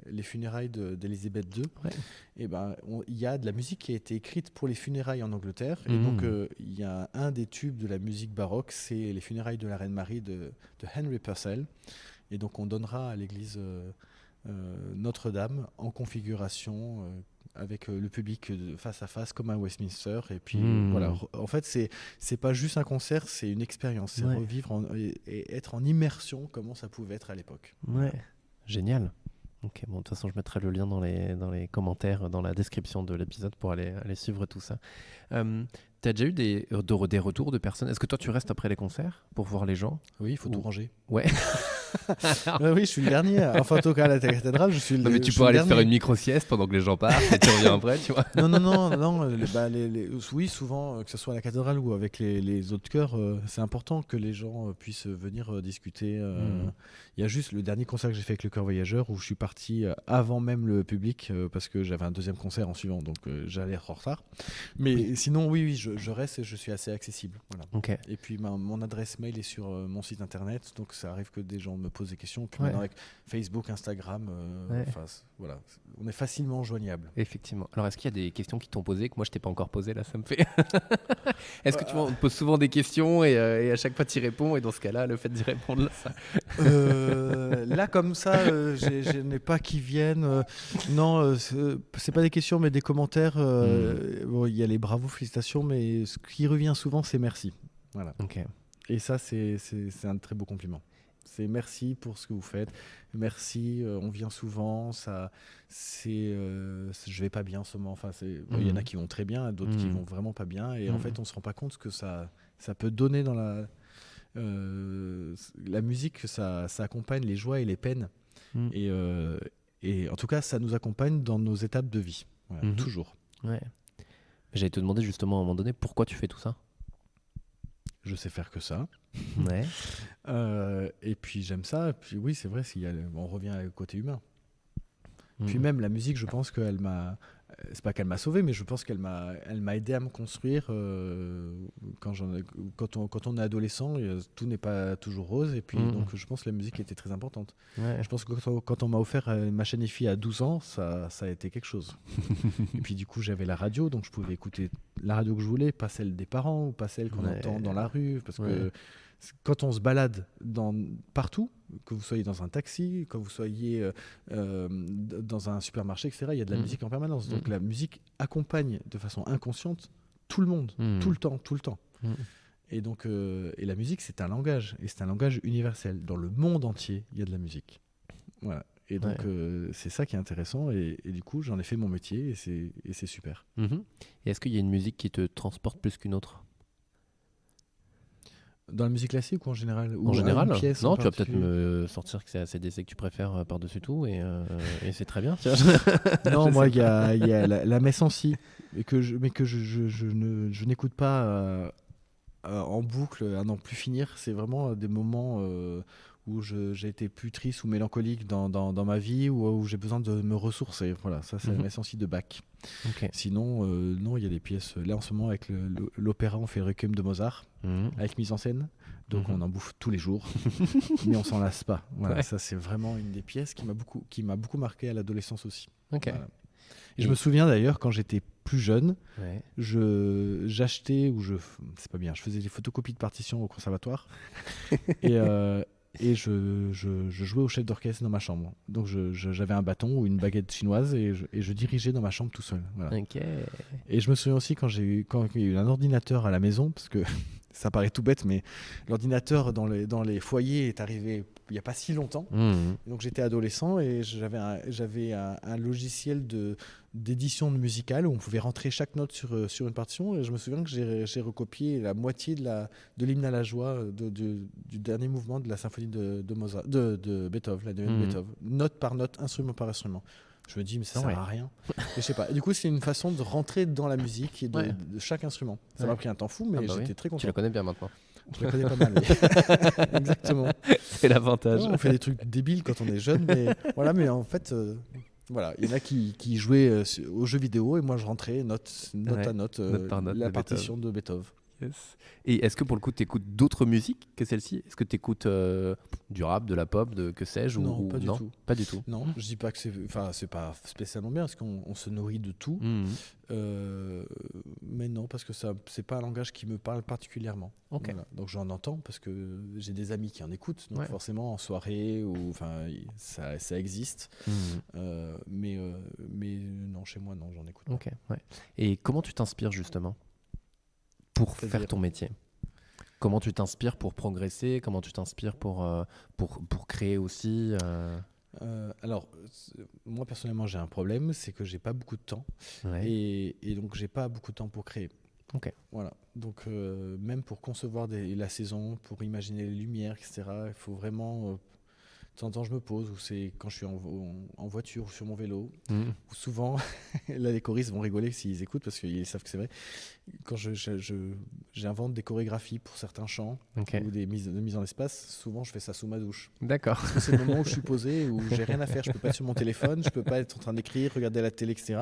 les funérailles d'Élisabeth II. Ouais. Et il y a de la musique qui a été écrite pour les funérailles en Angleterre. Et donc, il y a un des tubes de la musique baroque, c'est les funérailles de la Reine Marie de Henry Purcell. Et donc, on donnera à l'église Notre-Dame en configuration avec le public face à face comme à Westminster. Et puis voilà, en fait c'est pas juste un concert, c'est une expérience, c'est revivre et être en immersion comment ça pouvait être à l'époque. Ouais, génial. Ok, bon, de toute façon je mettrai le lien dans les commentaires, dans la description de l'épisode pour aller suivre tout ça. T'as déjà eu des retours de personnes? Est-ce que toi tu restes après les concerts pour voir les gens? Oui, il faut tout ranger. Ouais. Oui, je suis le dernier. Enfin, en tout cas, à la cathédrale, je suis le mais tu peux aller te faire une micro-sieste pendant que les gens partent et tu reviens après, tu vois. Non. Oui, souvent, que ce soit à la cathédrale ou avec les autres chœurs, c'est important que les gens puissent venir discuter. Il y a juste le dernier concert que j'ai fait avec le chœur voyageur où je suis parti avant même le public parce que j'avais un deuxième concert en suivant, donc j'allais être en retard. Mais sinon, oui, je reste et je suis assez accessible. Voilà. Okay. Et puis, mon adresse mail est sur mon site internet, donc ça arrive que des gens me posent des questions. Puis maintenant avec Facebook, Instagram, voilà, on est facilement joignable. Effectivement. Alors, est-ce qu'il y a des questions qui t'ont posées que moi je t'ai pas encore posées là, ça me fait. Est-ce que tu vois, on te pose souvent des questions et à chaque fois tu y réponds et dans ce cas-là, le fait d'y répondre là, ça. Là comme ça, je n'ai pas qui viennent. Non, c'est pas des questions mais des commentaires. Bon, il y a les bravos, félicitations, mais ce qui revient souvent, c'est merci. Voilà. Okay. Et ça, c'est un très beau compliment. C'est merci pour ce que vous faites. Merci, on vient souvent. Je vais pas bien en ce moment. Enfin, il y en a qui vont très bien, d'autres qui vont vraiment pas bien. Et en fait, on se rend pas compte ce que ça peut donner dans la musique. Ça accompagne les joies et les peines. Et en tout cas, ça nous accompagne dans nos étapes de vie. Voilà, toujours. Ouais. J'allais te demander justement à un moment donné pourquoi tu fais tout ça. Je sais faire que ça. Ouais. Et puis j'aime ça. Et puis oui, c'est vrai, on revient au côté humain. Puis même la musique, je pense qu'elle m'a... C'est pas qu'elle m'a sauvé, mais je pense qu'elle m'a aidé à me construire. Quand on est adolescent, tout n'est pas toujours rose. Et puis donc je pense que la musique était très importante. Ouais. Je pense que quand on m'a offert ma chaîne EFI à 12 ans, ça a été quelque chose. Et puis du coup, j'avais la radio, donc je pouvais écouter la radio que je voulais, pas celle des parents ou pas celle qu'on entend dans la rue. Parce que quand on se balade partout, que vous soyez dans un taxi, que vous soyez dans un supermarché, etc., il y a de la musique en permanence. Donc la musique accompagne de façon inconsciente tout le monde, tout le temps. Et donc, et la musique, c'est un langage, et c'est un langage universel. Dans le monde entier, il y a de la musique. Voilà. Et donc, c'est ça qui est intéressant. Et du coup, j'en ai fait mon métier, et c'est super. Et est-ce qu'il y a une musique qui te transporte plus qu'une autre ? Dans la musique classique ou en général? En général, non, tu vas peut-être me sortir que c'est ACDC que tu préfères par-dessus tout, et c'est très bien. Non, moi, il y a la messe en si, mais que je n'écoute pas en boucle à n'en plus finir. C'est vraiment des moments où j'ai été plus triste ou mélancolique dans ma vie, ou où j'ai besoin de me ressourcer. Voilà, ça, c'est la messe en si de Bach. Okay. Sinon, non, il y a des pièces. Là, en ce moment, avec l'opéra, on fait le Requiem de Mozart, avec mise en scène. Donc, on en bouffe tous les jours, mais on s'en lasse pas. Voilà, ça, c'est vraiment une des pièces qui m'a beaucoup marqué à l'adolescence aussi. Okay. Voilà. Et je me souviens d'ailleurs, quand j'étais plus jeune, j'achetais, c'est pas bien, je faisais des photocopies de partitions au conservatoire. Et je jouais au chef d'orchestre dans ma chambre. Donc j'avais un bâton ou une baguette chinoise et je dirigeais dans ma chambre tout seul. Voilà. Okay. Et je me souviens aussi quand il y a eu un ordinateur à la maison, parce que ça paraît tout bête, mais l'ordinateur dans les foyers est arrivé y a pas si longtemps. Mmh. Donc j'étais adolescent et j'avais un logiciel d'édition musicale où on pouvait rentrer chaque note sur une partition. Et je me souviens que j'ai recopié la moitié de l'hymne à la joie du dernier mouvement de la symphonie de Mozart, de Beethoven, la neuvième de Beethoven, note par note, instrument par instrument. Je me dis, mais ça sert à rien. Et je sais pas. Et du coup, c'est une façon de rentrer dans la musique et de chaque instrument. Ça m'a pris un temps fou, mais j'étais très content. Tu la connais bien maintenant. Je la connais pas mal, oui. Exactement. C'est l'avantage. On fait des trucs débiles quand on est jeune, mais voilà. Mais en fait, voilà, il y en a qui jouaient aux jeux vidéo et moi je rentrais note à note, par note la de partition de Beethoven. Yes. Et est-ce que pour le coup, tu écoutes d'autres musiques que celle-ci ? Est-ce que tu écoutes du rap, de la pop, que sais-je ? Non, pas du tout. Pas du tout. Non, je dis pas que c'est pas spécialement bien parce qu'on se nourrit de tout. Mais non, parce que ça, c'est pas un langage qui me parle particulièrement. Okay. Voilà. Donc j'en entends parce que j'ai des amis qui en écoutent. Donc forcément en soirée ou ça existe. Mais non, chez moi non, j'en écoute pas. Okay, ouais. Et comment tu t'inspires justement pour faire ton métier ? Comment tu t'inspires pour progresser ? Comment tu t'inspires pour créer aussi Alors, moi personnellement, j'ai un problème, c'est que j'ai pas beaucoup de temps et donc j'ai pas beaucoup de temps pour créer. Okay. Voilà. Donc même pour concevoir la saison, pour imaginer les lumières, etc., il faut vraiment. De temps en temps, je me pose, ou c'est quand je suis en voiture ou sur mon vélo, ou souvent, là les choristes vont rigoler s'ils écoutent parce qu'ils savent que c'est vrai. Quand j'invente des chorégraphies pour certains chants ou des mises en espace, souvent je fais ça sous ma douche. D'accord. Parce que c'est le moment où je suis posé, où j'ai rien à faire, je peux pas être sur mon téléphone, je peux pas être en train d'écrire, regarder la télé, etc.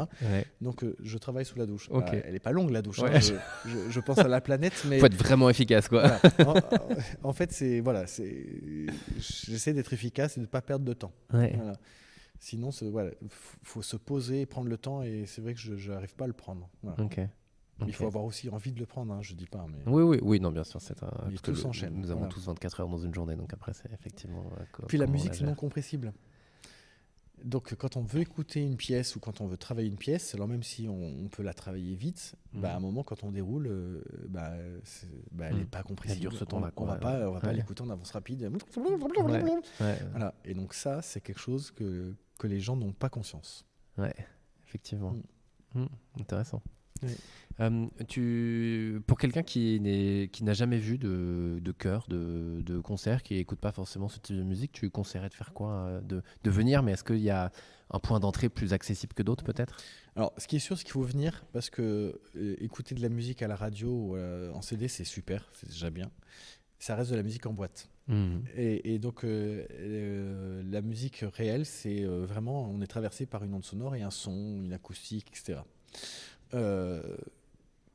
Donc je travaille sous la douche. Okay. Elle est pas longue la douche, hein, je pense à la planète, mais faut être vraiment efficace, quoi. Voilà. En fait, j'essaie d'être efficace et de ne pas perdre de temps. Voilà. Sinon, faut se poser et prendre le temps, et c'est vrai que je n'arrive pas à le prendre. Voilà. Il faut avoir aussi envie de le prendre, hein, je dis pas. Mais... Oui, non, bien sûr. Tout s'enchaîne. Nous avons tous 24 heures dans une journée, donc après, c'est effectivement. Puis la musique, c'est non compressible. Donc, quand on veut écouter une pièce ou quand on veut travailler une pièce, alors même si on peut la travailler vite, à un moment, quand on déroule, elle n'est pas compressible. Elle dure ce temps-là. On va pas l'écouter en avance rapide. Voilà. Et donc ça, c'est quelque chose que les gens n'ont pas conscience. Ouais, effectivement. Intéressant. Oui. Pour quelqu'un qui n'a jamais vu de chœur, de concert, qui n'écoute pas forcément ce type de musique, tu conseillerais de faire quoi, de venir, mais est-ce qu'il y a un point d'entrée plus accessible que d'autres peut-être ? Alors, ce qui est sûr, c'est qu'il faut venir parce que écouter de la musique à la radio ou en CD, c'est super, c'est déjà bien. Ça reste de la musique en boîte. Et donc, la musique réelle, c'est vraiment, on est traversé par une onde sonore et un son, une acoustique, etc.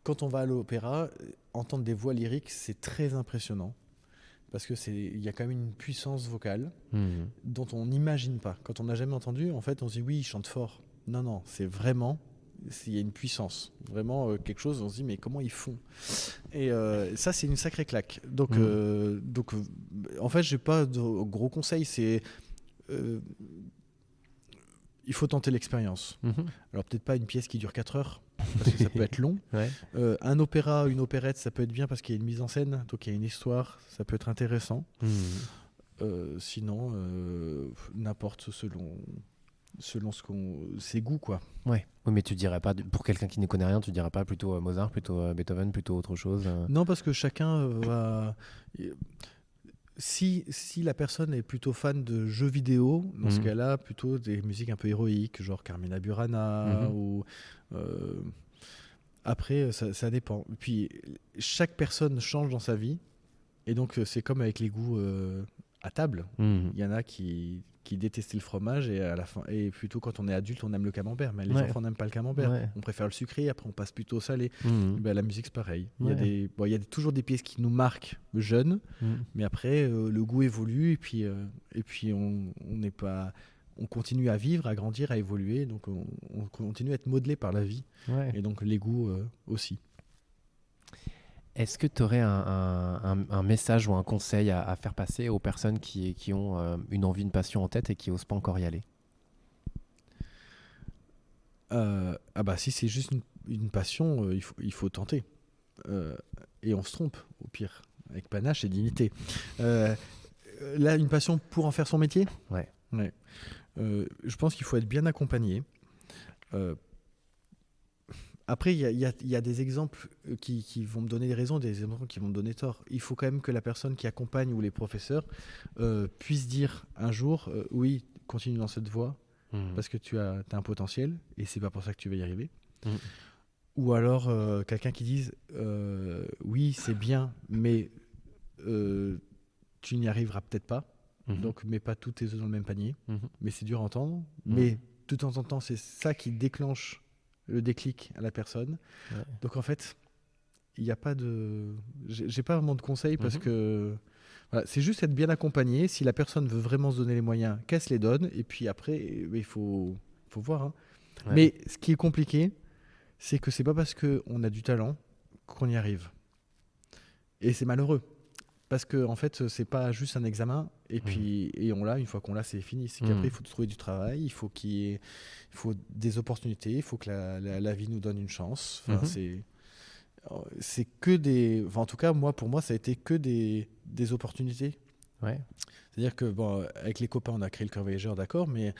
Quand on va à l'opéra, entendre des voix lyriques, c'est très impressionnant parce que il y a quand même une puissance vocale dont on n'imagine pas. Quand on n'a jamais entendu, en fait, on se dit oui, ils chantent fort. Non, c'est vraiment, il y a une puissance, vraiment quelque chose. On se dit mais comment ils font ? Et ça, c'est une sacrée claque. Donc, en fait, j'ai pas de gros conseils. C'est il faut tenter l'expérience. Alors peut-être pas une pièce qui dure 4 heures, parce que ça peut être long. Un opéra, une opérette, ça peut être bien parce qu'il y a une mise en scène, donc il y a une histoire, ça peut être intéressant. Sinon, n'importe selon ses goûts, quoi. Oui, mais tu dirais pas, pour quelqu'un qui ne connaît rien, tu dirais pas plutôt Mozart, plutôt Beethoven, plutôt autre chose Non, parce que chacun va... Si la personne est plutôt fan de jeux vidéo, dans ce cas-là, plutôt des musiques un peu héroïques, genre Carmina Burana, ou... Après, ça dépend. Puis, chaque personne change dans sa vie, et donc c'est comme avec les goûts à table. Il y en a qui détestaient le fromage, et à la fin, et plutôt quand on est adulte, on aime le camembert, mais les enfants n'aiment pas le camembert. On préfère le sucré, après on passe plutôt au salé. La musique, c'est pareil. Il y a toujours des pièces qui nous marquent jeunes, mais après, le goût évolue, et puis on n'est pas... On continue à vivre, à grandir, à évoluer, donc on continue à être modelé par la vie, et donc les goûts aussi. Est-ce que tu aurais un message ou un conseil à faire passer aux personnes qui ont une envie, une passion en tête et qui n'osent pas encore y aller ? Si c'est juste une passion, il faut tenter. Et on se trompe, au pire, avec panache et dignité. Là, une passion pour en faire son métier ? Ouais. Ouais. Je pense qu'il faut être bien accompagné. Après, il y a des exemples qui vont me donner des raisons, des exemples qui vont me donner tort. Il faut quand même que la personne qui accompagne ou les professeurs puissent dire un jour oui, continue dans cette voie parce que tu as un potentiel et c'est pas pour ça que tu vas y arriver. Ou alors quelqu'un qui dise oui, c'est bien, mais tu n'y arriveras peut-être pas. Donc, mets pas tous tes œufs dans le même panier. Mais c'est dur à entendre. Mais de temps en temps, c'est ça qui déclenche le déclic à la personne. Ouais. Donc, en fait, il n'y a pas de... J'ai pas vraiment de conseils parce que... Voilà, c'est juste être bien accompagné. Si la personne veut vraiment se donner les moyens, qu'elle se les donne. Et puis après, il faut voir. Hein. Ouais. Mais ce qui est compliqué, c'est que c'est pas parce qu'on a du talent qu'on y arrive. Et c'est malheureux. Parce que en fait, c'est pas juste un examen et puis on l'a, une fois qu'on l'a, c'est fini. C'est qu'après, il faut trouver du travail, il faut des opportunités, il faut que la vie nous donne une chance. Enfin, c'est que des... Enfin, en tout cas, pour moi, ça a été que des opportunités. Ouais. C'est-à-dire que, bon, avec les copains, on a créé le Chœur Voyageur, d'accord, mais...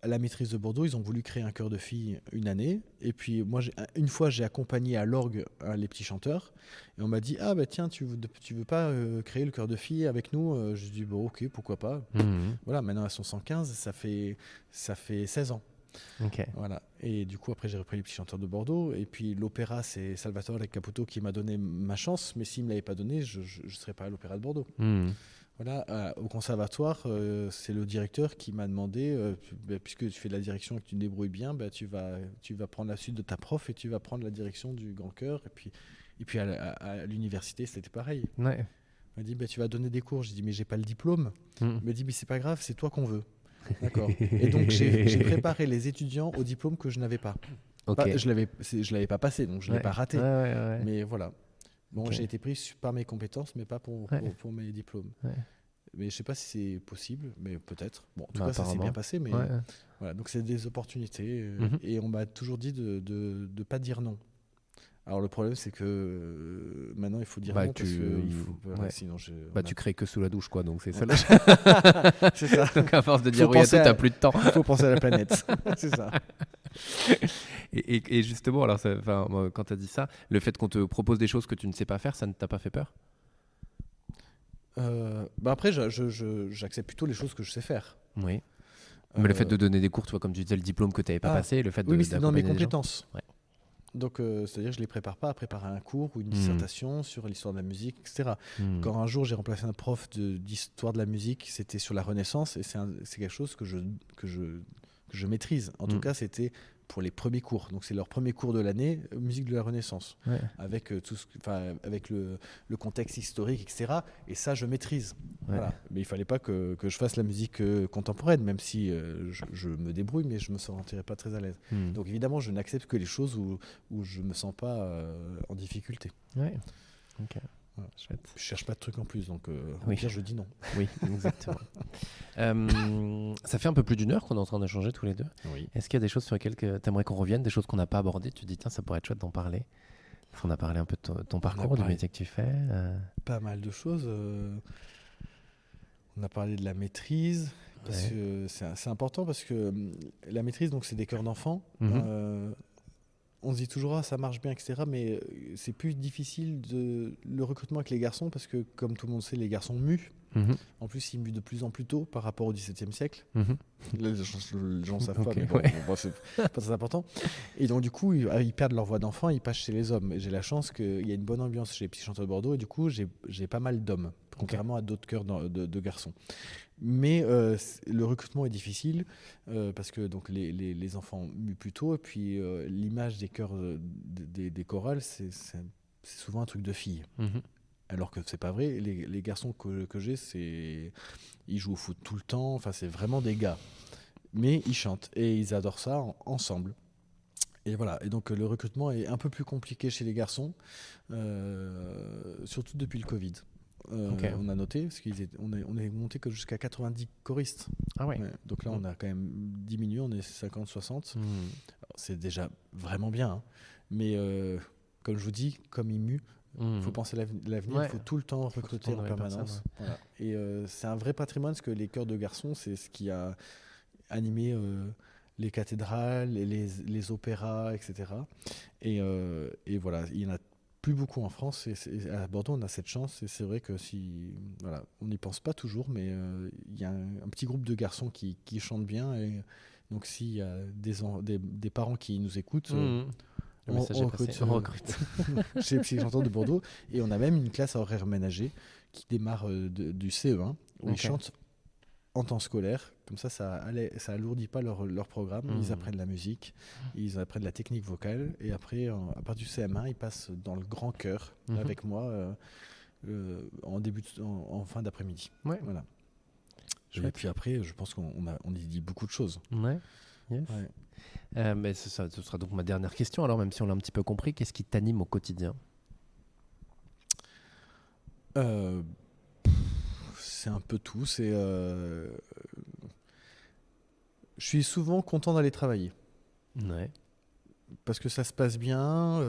à la maîtrise de Bordeaux, ils ont voulu créer un chœur de filles une année. Et puis, moi, une fois, j'ai accompagné à l'orgue les petits chanteurs. Et on m'a dit, ah, bah tiens, tu veux pas créer le chœur de filles avec nous ? Je dis, bon, ok, pourquoi pas. Voilà, maintenant, elles sont 115, ça fait 16 ans. Okay. Voilà. Et du coup, après, j'ai repris les petits chanteurs de Bordeaux. Et puis, l'opéra, c'est Salvatore Caputo qui m'a donné ma chance. Mais s'il ne me l'avait pas donné, je ne serais pas à l'opéra de Bordeaux. Voilà, au conservatoire, c'est le directeur qui m'a demandé, puisque tu fais de la direction et que tu te débrouilles bien, tu vas prendre la suite de ta prof et tu vas prendre la direction du grand chœur. Et puis à l'université, c'était pareil. Ouais. Il m'a dit, tu vas donner des cours. J'ai dit, mais j'ai pas le diplôme. Il m'a dit, mais c'est pas grave, c'est toi qu'on veut. D'accord. Et donc, j'ai préparé les étudiants au diplôme que je n'avais pas. Okay. Je l'avais pas passé, donc je l'ai pas raté. Ouais. Mais voilà. Bon, okay. J'ai été pris par mes compétences, mais pas pour mes diplômes. Ouais. Mais je sais pas si c'est possible, mais peut-être. Bon, en tout cas, ça s'est bien passé. Mais voilà, donc c'est des opportunités. Et on m'a toujours dit de pas dire non. Alors le problème, c'est que maintenant, il faut dire non. Sinon, tu crées que sous la douche, quoi. Donc c'est ça. C'est ça. Donc à force de dire oui à tout, t'as plus de temps. Il faut penser à la planète. C'est ça. Et justement, alors, quand tu as dit ça, le fait qu'on te propose des choses que tu ne sais pas faire, ça ne t'a pas fait peur ? Après, j'accepte plutôt les choses que je sais faire. Oui. Mais le fait de donner des cours, tu vois, comme tu disais, le diplôme que tu n'avais pas passé, le fait de... Oui, mais c'est dans mes compétences. Ouais. Donc, c'est-à-dire que je ne les prépare pas à préparer un cours ou une dissertation sur l'histoire de la musique, etc. Quand un jour, j'ai remplacé un prof d'histoire de la musique, c'était sur la Renaissance, et c'est quelque chose que je maîtrise. En tout cas, c'était pour les premiers cours. Donc, c'est leur premier cours de l'année, musique de la Renaissance, avec avec le contexte historique, etc. Et ça, je maîtrise. Ouais. Voilà. Mais il ne fallait pas que je fasse la musique contemporaine, même si je me débrouille, mais je ne me sentirais pas très à l'aise. Donc, évidemment, je n'accepte que les choses où je ne me sens pas en difficulté. Ouais. Ok. Voilà. Chouette. Je cherche pas de trucs en plus, donc oui. Au pire, je dis non. Oui, exactement. Ça fait un peu plus d'une heure qu'on est en train d'échanger tous les deux. Oui. Est-ce qu'il y a des choses sur lesquelles tu aimerais qu'on revienne, des choses qu'on n'a pas abordées ? Tu te dis, tiens, ça pourrait être chouette d'en parler. On a parlé un peu de ton parcours, du métier que tu fais. Pas mal de choses. On a parlé de la maîtrise, parce que c'est important, parce que la maîtrise, donc, c'est des chœurs d'enfants. On se dit toujours ça marche bien, etc. Mais c'est plus difficile le recrutement avec les garçons parce que, comme tout le monde sait, les garçons muent. En plus, ils muent de plus en plus tôt par rapport au XVIIe siècle. Les gens ne savent pas, mais bon, c'est pas très important. Et donc, du coup, ils perdent leur voix d'enfant, ils passent chez les hommes. Et j'ai la chance qu'il y a une bonne ambiance chez les petits chanteurs de Bordeaux. Et du coup, j'ai pas mal d'hommes, contrairement à d'autres chœurs de garçons. Mais le recrutement est difficile parce que donc, les enfants muent plus tôt. Et puis, l'image des chœurs des chorales, c'est souvent un truc de filles. Alors que c'est pas vrai. Les garçons que j'ai, ils jouent au foot tout le temps. Enfin, c'est vraiment des gars. Mais ils chantent et ils adorent ça ensemble. Et voilà. Et donc le recrutement est un peu plus compliqué chez les garçons, surtout depuis le Covid. On a noté parce on est monté que jusqu'à 90 choristes. Ah ouais. Donc là, on a quand même diminué. On est 50-60. C'est déjà vraiment bien. Hein. Mais comme je vous dis, comme ils muent, Il faut penser l'avenir, il faut tout le temps recruter en permanence. Voilà. Et c'est un vrai patrimoine, parce que les chœurs de garçons, c'est ce qui a animé les cathédrales, les opéras, etc. Et voilà, il y en a plus beaucoup en France. Et à Bordeaux, on a cette chance. Et c'est vrai que voilà, on n'y pense pas toujours, mais il y a un petit groupe de garçons qui chantent bien. Et donc, s'il y a des parents qui nous écoutent, on recrute chez les petits chanteurs de Bordeaux. Et on a même une classe à horaire ménagé qui démarre du CE1, où ils chantent en temps scolaire. Comme ça alourdit pas leur programme. Ils apprennent la musique, ils apprennent la technique vocale. Et après, à partir du CM1, ils passent dans le grand chœur avec moi en fin d'après-midi. Ouais. Voilà. Et puis après, je pense qu'on y dit beaucoup de choses. Ouais. Yes. Ouais. Mais ce sera donc ma dernière question. Alors, même si on l'a un petit peu compris, qu'est-ce qui t'anime au quotidien ? C'est un peu tout. Je suis souvent content d'aller travailler. Ouais. Parce que ça se passe bien,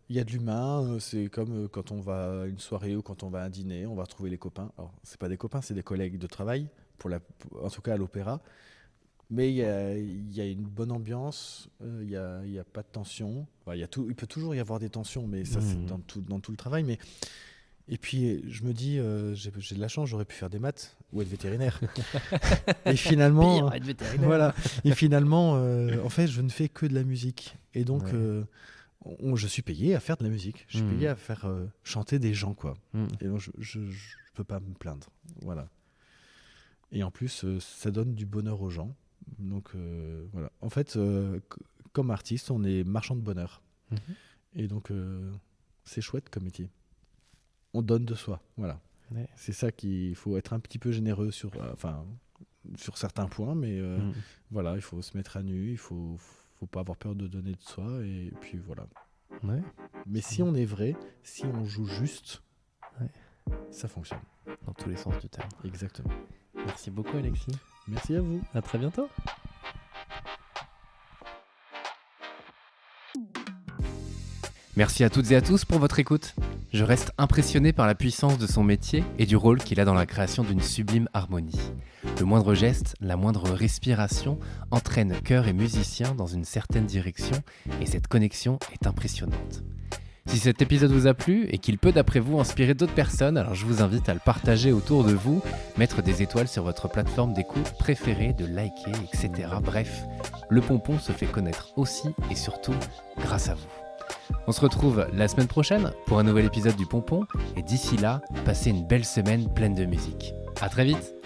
y a de l'humain. C'est comme quand on va à une soirée ou quand on va à un dîner, on va retrouver les copains. Alors, c'est pas des copains, c'est des collègues de travail, en tout cas à l'opéra. Mais il y a une bonne ambiance, il y a pas de tension. Enfin, il peut toujours y avoir des tensions, mais ça, c'est dans tout le travail. Et puis, je me dis, j'ai de la chance, j'aurais pu faire des maths ou être vétérinaire. Et finalement, être vétérinaire. Voilà. Et finalement, en fait, je ne fais que de la musique. Et donc, je suis payé à faire de la musique. Je suis payé à faire chanter des gens, quoi. Et donc, je peux pas me plaindre. Voilà. Et en plus, ça donne du bonheur aux gens. Donc, voilà. En fait, comme artiste, on est marchand de bonheur. Et donc, c'est chouette comme métier. On donne de soi, voilà. Ouais. C'est ça qu'il faut être un petit peu généreux sur certains points, mais voilà, il faut se mettre à nu, il faut pas avoir peur de donner de soi, et puis voilà. Ouais. Mais si on est vrai, si on joue juste, ça fonctionne. Dans tous les sens du terme. Exactement. Merci beaucoup, Alexis. Merci à vous. À très bientôt. Merci à toutes et à tous pour votre écoute. Je reste impressionné par la puissance de son métier et du rôle qu'il a dans la création d'une sublime harmonie. Le moindre geste, la moindre respiration entraîne chœur et musiciens dans une certaine direction et cette connexion est impressionnante. Si cet épisode vous a plu et qu'il peut d'après vous inspirer d'autres personnes, alors je vous invite à le partager autour de vous, mettre des étoiles sur votre plateforme d'écoute préférée, de liker, etc. Bref, le pompon se fait connaître aussi et surtout grâce à vous. On se retrouve la semaine prochaine pour un nouvel épisode du Pompon et d'ici là, passez une belle semaine pleine de musique. À très vite.